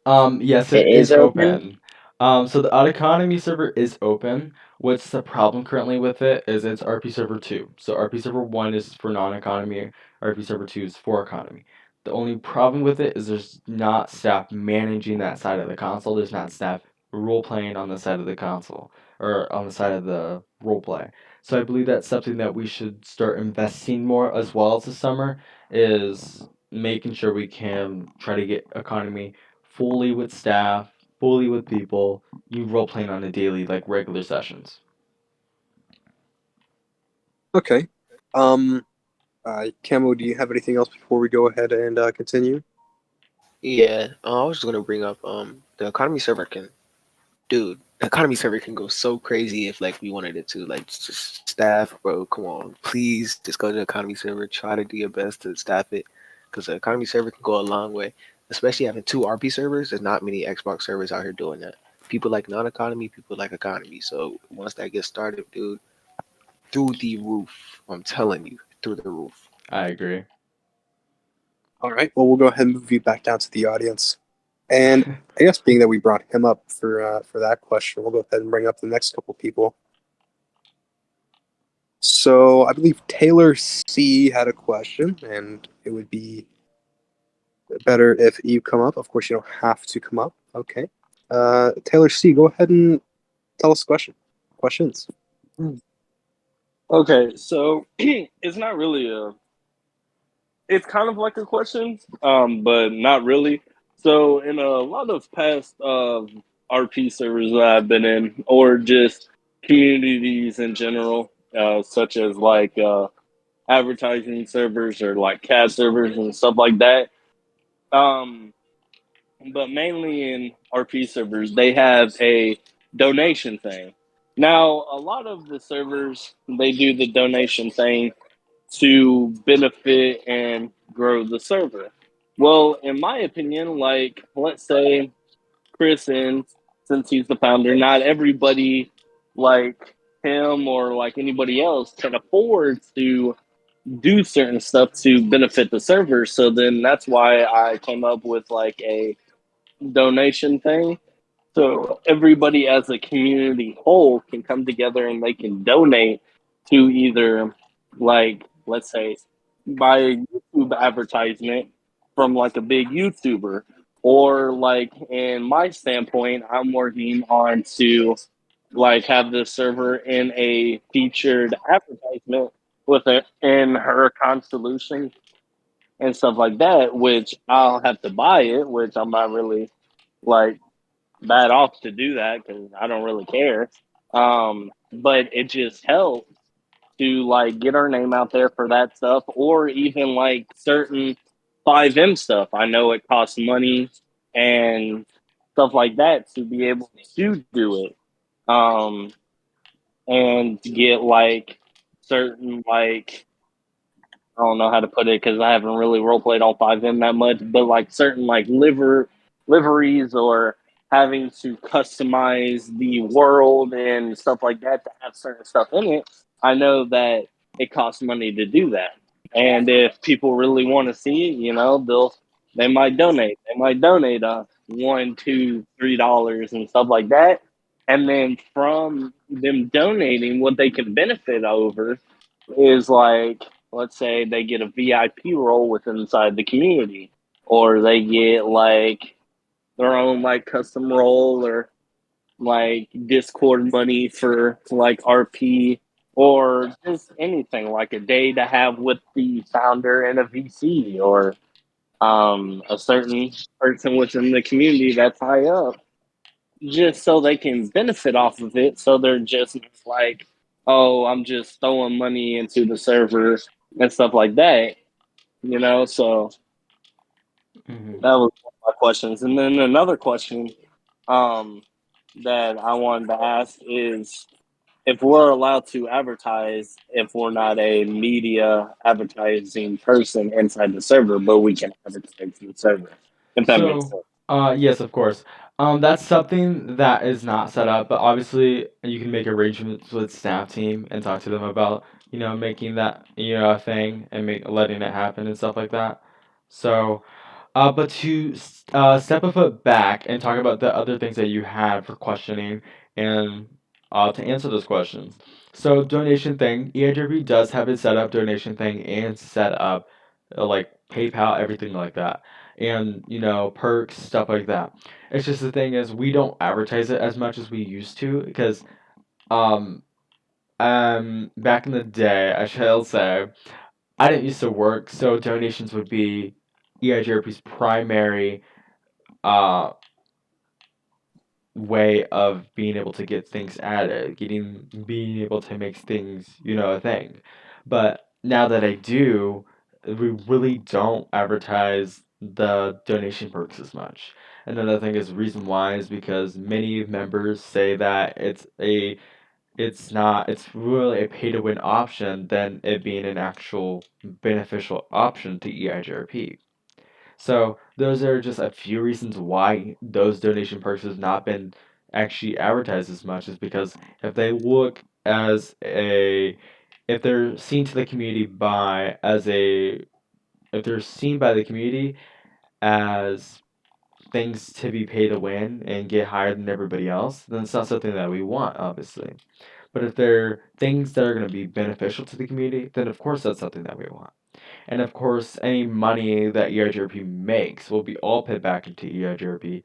open. Yes, It it is is open. open. So the Autonomy server is open. What's the problem currently with it is it's RP server 2. So RP server 1 is for non-economy, RP server 2 is for economy. The only problem with it is there's not staff managing that side of the console. There's not staff role playing on the side of the console or on the side of the role play. So I believe that's something that we should start investing more as well as the summer is making sure we can try to get economy fully with staff, fully with people, you role playing on a daily, like regular sessions. Okay. Camo, do you have anything else before we go ahead and continue? Yeah, I was just gonna bring up the economy server dude, the economy server can go so crazy if like we wanted it to. Like just staff, bro, come on, please just go to the economy server. Try to do your best to staff it, because the economy server can go a long way. Especially having two RP servers, there's not many Xbox servers out here doing that. People like non-economy, people like economy. So once that gets started, dude, through the roof. I'm telling you, through the roof. I agree. All right. Well, we'll go ahead and move you back down to the audience. And I guess being that we brought him up for that question, we'll go ahead and bring up the next couple people. So I believe Taylor C had a question, and it would be better if you come up. Of course, you don't have to come up. Okay. Taylor C, go ahead and tell us a question. Questions. Okay, so it's not really it's kind of like a question, but not really. So in a lot of past RP servers that I've been in, or just communities in general, such as like advertising servers or like CAD servers and stuff like that. Um, but mainly in RP servers, they have a donation thing. Now, a lot of the servers they do the donation thing to benefit and grow the server. Well, in my opinion, like let's say Chris, and since he's the founder, not everybody like him or like anybody else can afford to do certain stuff to benefit the server. So then that's why I came up with like a donation thing. So everybody as a community whole can come together and they can donate to either like let's say buy a YouTube advertisement from like a big YouTuber, or like in my standpoint, I'm working on to like have the server in a featured advertisement with it in her constellation and stuff like that, which I'll have to buy it, which I'm not really like bad off to do that because I don't really care. But it just helps to like get our name out there for that stuff, or even like certain 5M stuff. I know it costs money and stuff like that to be able to do it. And to get like certain like I don't know how to put it because I haven't really role played on 5M that much, but like certain like liveries or having to customize the world and stuff like that to have certain stuff in it. I know that it costs money to do that, and if people really want to see it, they might donate. They might donate $1, $2, $3 and stuff like that, and then from them donating, what they can benefit over is like let's say they get a VIP role within inside the community, or they get like their own like custom role, or like Discord money for like RP, or just anything like a day to have with the founder and a VC, or a certain person within the community that's high up, just so they can benefit off of it. So they're just like, oh, I'm just throwing money into the server and stuff like that, So Mhm. that was one of my questions. And then another question that I wanted to ask is if we're allowed to advertise, if we're not a media advertising person inside the server, but we can advertise in the server, if that makes So, sense. yes, of course. That's something that is not set up, but obviously you can make arrangements with staff team and talk to them about, making that, a thing and letting it happen and stuff like that. So, but to step a foot back and talk about the other things that you had for questioning and to answer those questions. So donation thing, EIJB does have it set up donation thing and set up like PayPal, everything like that, and perks, stuff like that. It's just the thing is we don't advertise it as much as we used to because um back in the day, I shall say, I didn't used to work, so donations would be EIJRP's primary uh way of being able to get things added, being able to make things, a thing. But now that I do, we really don't advertise the donation perks as much. Another thing is reason why is because many members say that it's really a pay to win option than it being an actual beneficial option to EIJRP. So those are just a few reasons why those donation perks has not been actually advertised as much is because if they look as a if they're seen to the community by as a if they're seen by the community as things to be pay to win and get higher than everybody else, then it's not something that we want, obviously. But if they're things that are going to be beneficial to the community, then of course that's something that we want. And of course, any money that EIJRP makes will be all paid back into EIJRP,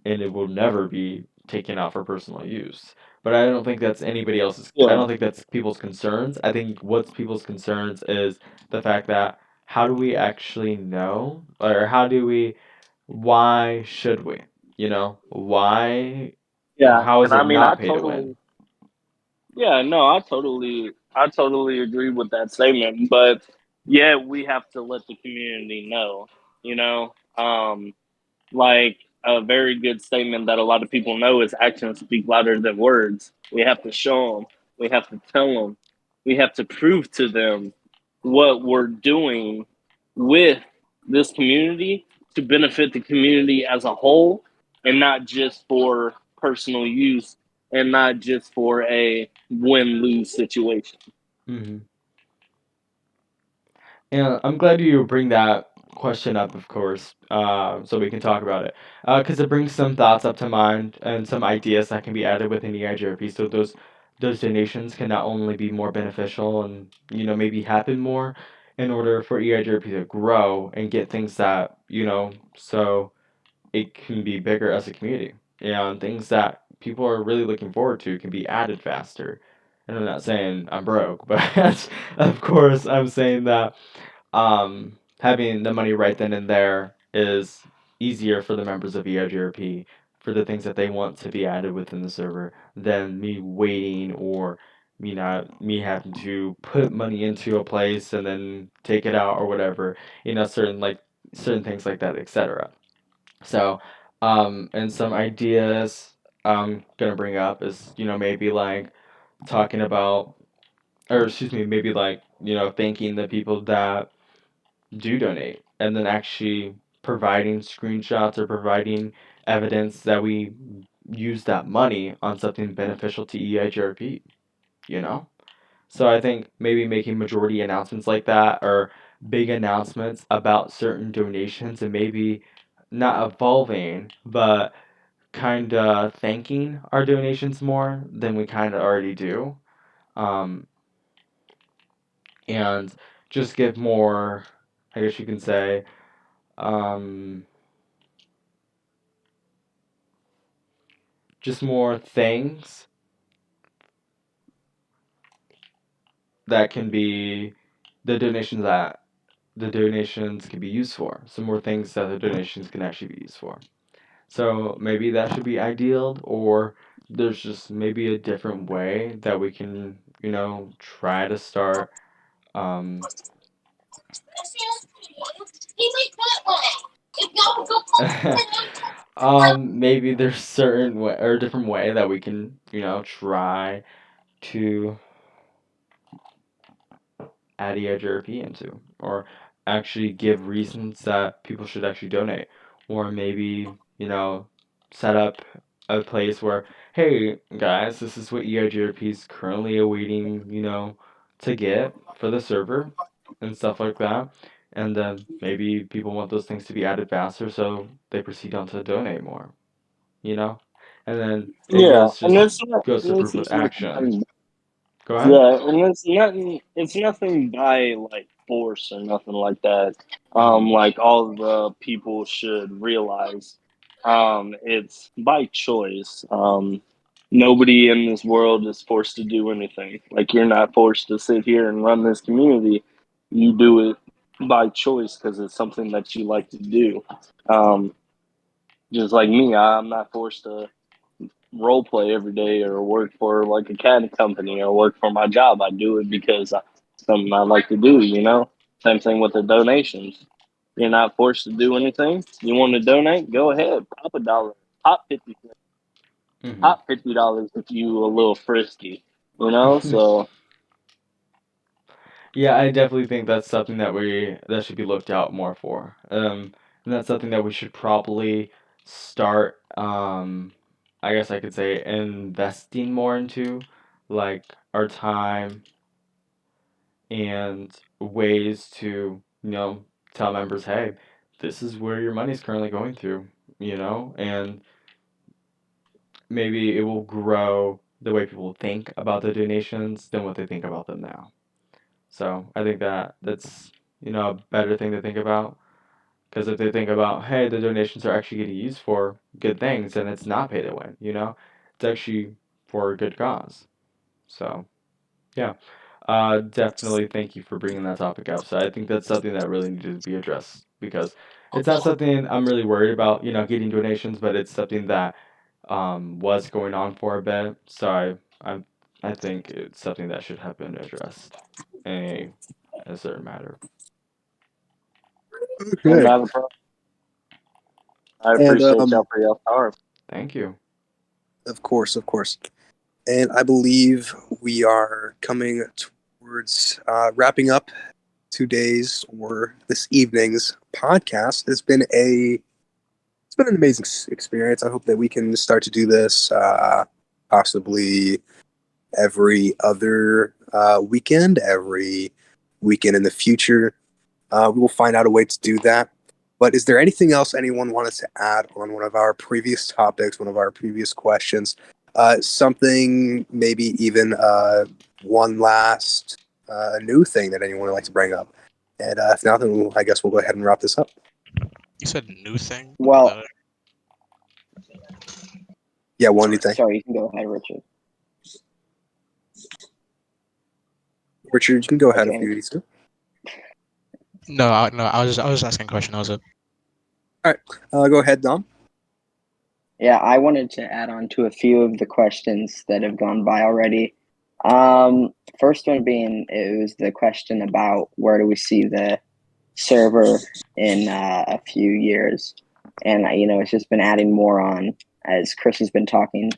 and it will never be taken out for personal use. But I don't think that's anybody else's. I Yeah. don't think that's people's concerns. I think what's people's concerns is the fact that how do we actually know, or how do we? Why should we? Why? Yeah. How is And I it mean, I not pay to win? totally, yeah, no, I totally agree with that statement. But yeah, we have to let the community know, you know, like a very good statement that a lot of people know is actions speak louder than words. We have to show them, we have to tell them, we have to prove to them what we're doing with this community to benefit the community as a whole and not just for personal use and not just for a win lose situation. Hmm. And I'm glad you bring that question up, of course, so we can talk about it. Because it brings some thoughts up to mind and some ideas that can be added within the IGRP. So those donations can not only be more beneficial and maybe happen more in order for EIGRP to grow and get things that so it can be bigger as a community and things that people are really looking forward to can be added faster. And I'm not saying I'm broke, but of course I'm saying that having the money right then and there is easier for the members of EIGRP for the things that they want to be added within the server than me waiting or me having to put money into a place and then take it out or whatever, certain things like that, etc. So, and some ideas I'm gonna bring up is, maybe like talking about, or excuse me, maybe like, thanking the people that do donate and then actually providing screenshots or providing evidence that we use that money on something beneficial to EIGRP, you know? So I think maybe making majority announcements like that or big announcements about certain donations and maybe not evolving, but kind of thanking our donations more than we kind of already do. Um, and just give more, I guess you can say, um, just more things that can be the donations that the donations can be used for. Some more things that the donations can actually be used for. So maybe that should be ideal, or there's just maybe a different way that we can, try to start. Um, maybe there's certain way or different way that we can, try to add EIGRP into, or actually give reasons that people should actually donate, or maybe set up a place where, hey guys, this is what EIGRP is currently awaiting, to get for the server and stuff like that. And then maybe people want those things to be added faster, so they proceed on to donate more, you know? And then it Yeah, goes and just goes to it's proof of action. nothing. Go ahead. Yeah, and it's nothing. It's nothing by like force or nothing like that. Mhm. Like all the people should realize, it's by choice. Nobody in this world is forced to do anything. Like you're not forced to sit here and run this community. You do it by choice because it's something that you like to do. Um, just like me, I'm not forced to role play every day or work for like a CAD company or work for my job. I do it because something I like to do, you know? Same thing with the donations. You're not forced to do anything. You want to donate? Go ahead. Pop $1. Pop 50 cents. Mhm. Pop $50 if you a little frisky, you know? So Yeah, I definitely think that's something that should be looked out more for. And that's something that we should probably start, I guess I could say, investing more into, like our time and ways to, tell members, hey, this is where your money's currently going to, and maybe it will grow the way people think about the donations than what they think about them now. So I think that's a better thing to think about because if they think about, hey, the donations are actually getting used for good things, and it's not pay to win, it's actually for a good cause. So yeah, definitely thank you for bringing that topic up. So I think that's something that really needed to be addressed because it's not something I'm really worried about, getting donations, but it's something that was going on for a bit. So I think it's something that should have been addressed in a certain matter. Okay. not a problem. I And appreciate y'all for your time. Thank you. of course, of course. And I believe we are coming towards wrapping up today's or this evening's podcast. It's been an amazing experience. I hope that we can start to do this possibly every other weekend, every weekend in the future. We will find out a way to do that. But is there anything else anyone wanted to add on one of our previous topics, one of our previous questions? Something, maybe even one last new thing that anyone would like to bring up? And if not, then I guess we'll go ahead and wrap this up. You said new thing. Well, Yeah, one new thing. sorry, you can go ahead, Richard. Richard, you can go ahead if Okay. you need to. no, I was asking a question. That was it. All right, go ahead, Dom. Yeah, I wanted to add on to a few of the questions that have gone by already. First one being, it was the question about where do we see the server in a few years, and it's just been adding more on as Chris has been talking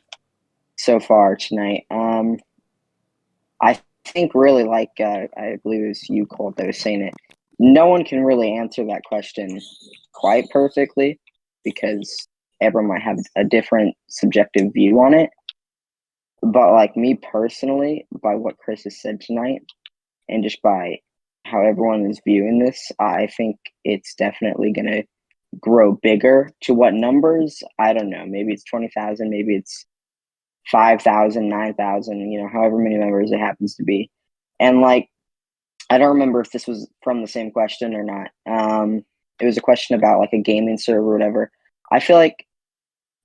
so far tonight. I think really like I believe it was you, Colt, that was saying it. No one can really answer that question quite perfectly because everyone might have a different subjective view on it. But like me personally, by what Chris has said tonight, and just by how everyone is viewing this, I think it's definitely going to grow bigger. To what numbers? I don't know. Maybe it's 20,000. Maybe it's 5,000, 9,000. However many members it happens to be. And like, I don't remember if this was from the same question or not. It was a question about like a gaming server or whatever. I feel like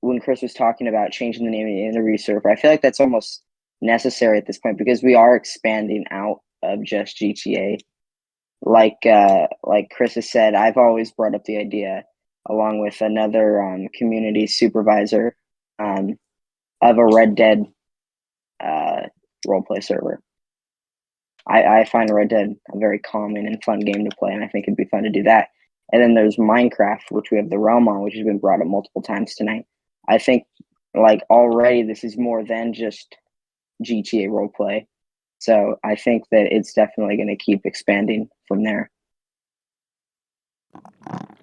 when Chris was talking about changing the name of the interview server, I feel like that's almost necessary at this point because we are expanding out of just GTA. Like Chris has said, I've always brought up the idea, along with another community supervisor, of a Red Dead roleplay server. I find Red Dead a very calming and fun game to play, and I think it'd be fun to do that. And then there's Minecraft, which we have the Realm on, which has been brought up multiple times tonight. I think like already this is more than just GTA roleplay. So I think that it's definitely going to keep expanding from there.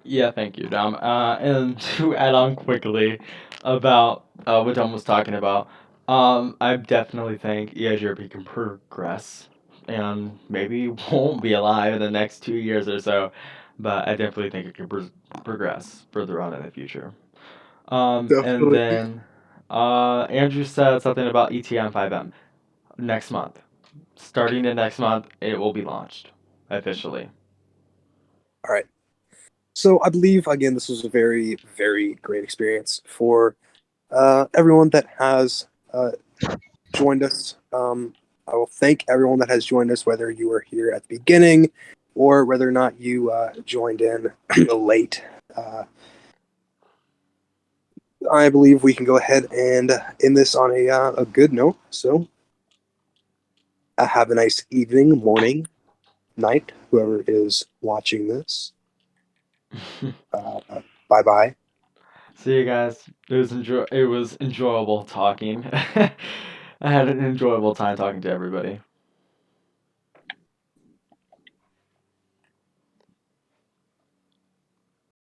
Yeah, thank you, Dom. And to add on quickly about what Dom was talking about, I definitely think EIGRP can progress and maybe won't be alive in the next 2 years or so, but I definitely think it can progress further on in the future. And Definitely. then Andrew said something about ETM 5M next month. Starting in next month, it will be launched officially. All right. So I believe again this was a very, very great experience for everyone that has joined us. I will thank everyone that has joined us, whether you were here at the beginning or whether or not you joined in late. I believe we can go ahead and end this on a good note. So have a nice evening, morning, night, whoever is watching this. Bye bye. See you guys. It was enjoyable talking. I had an enjoyable time talking to everybody.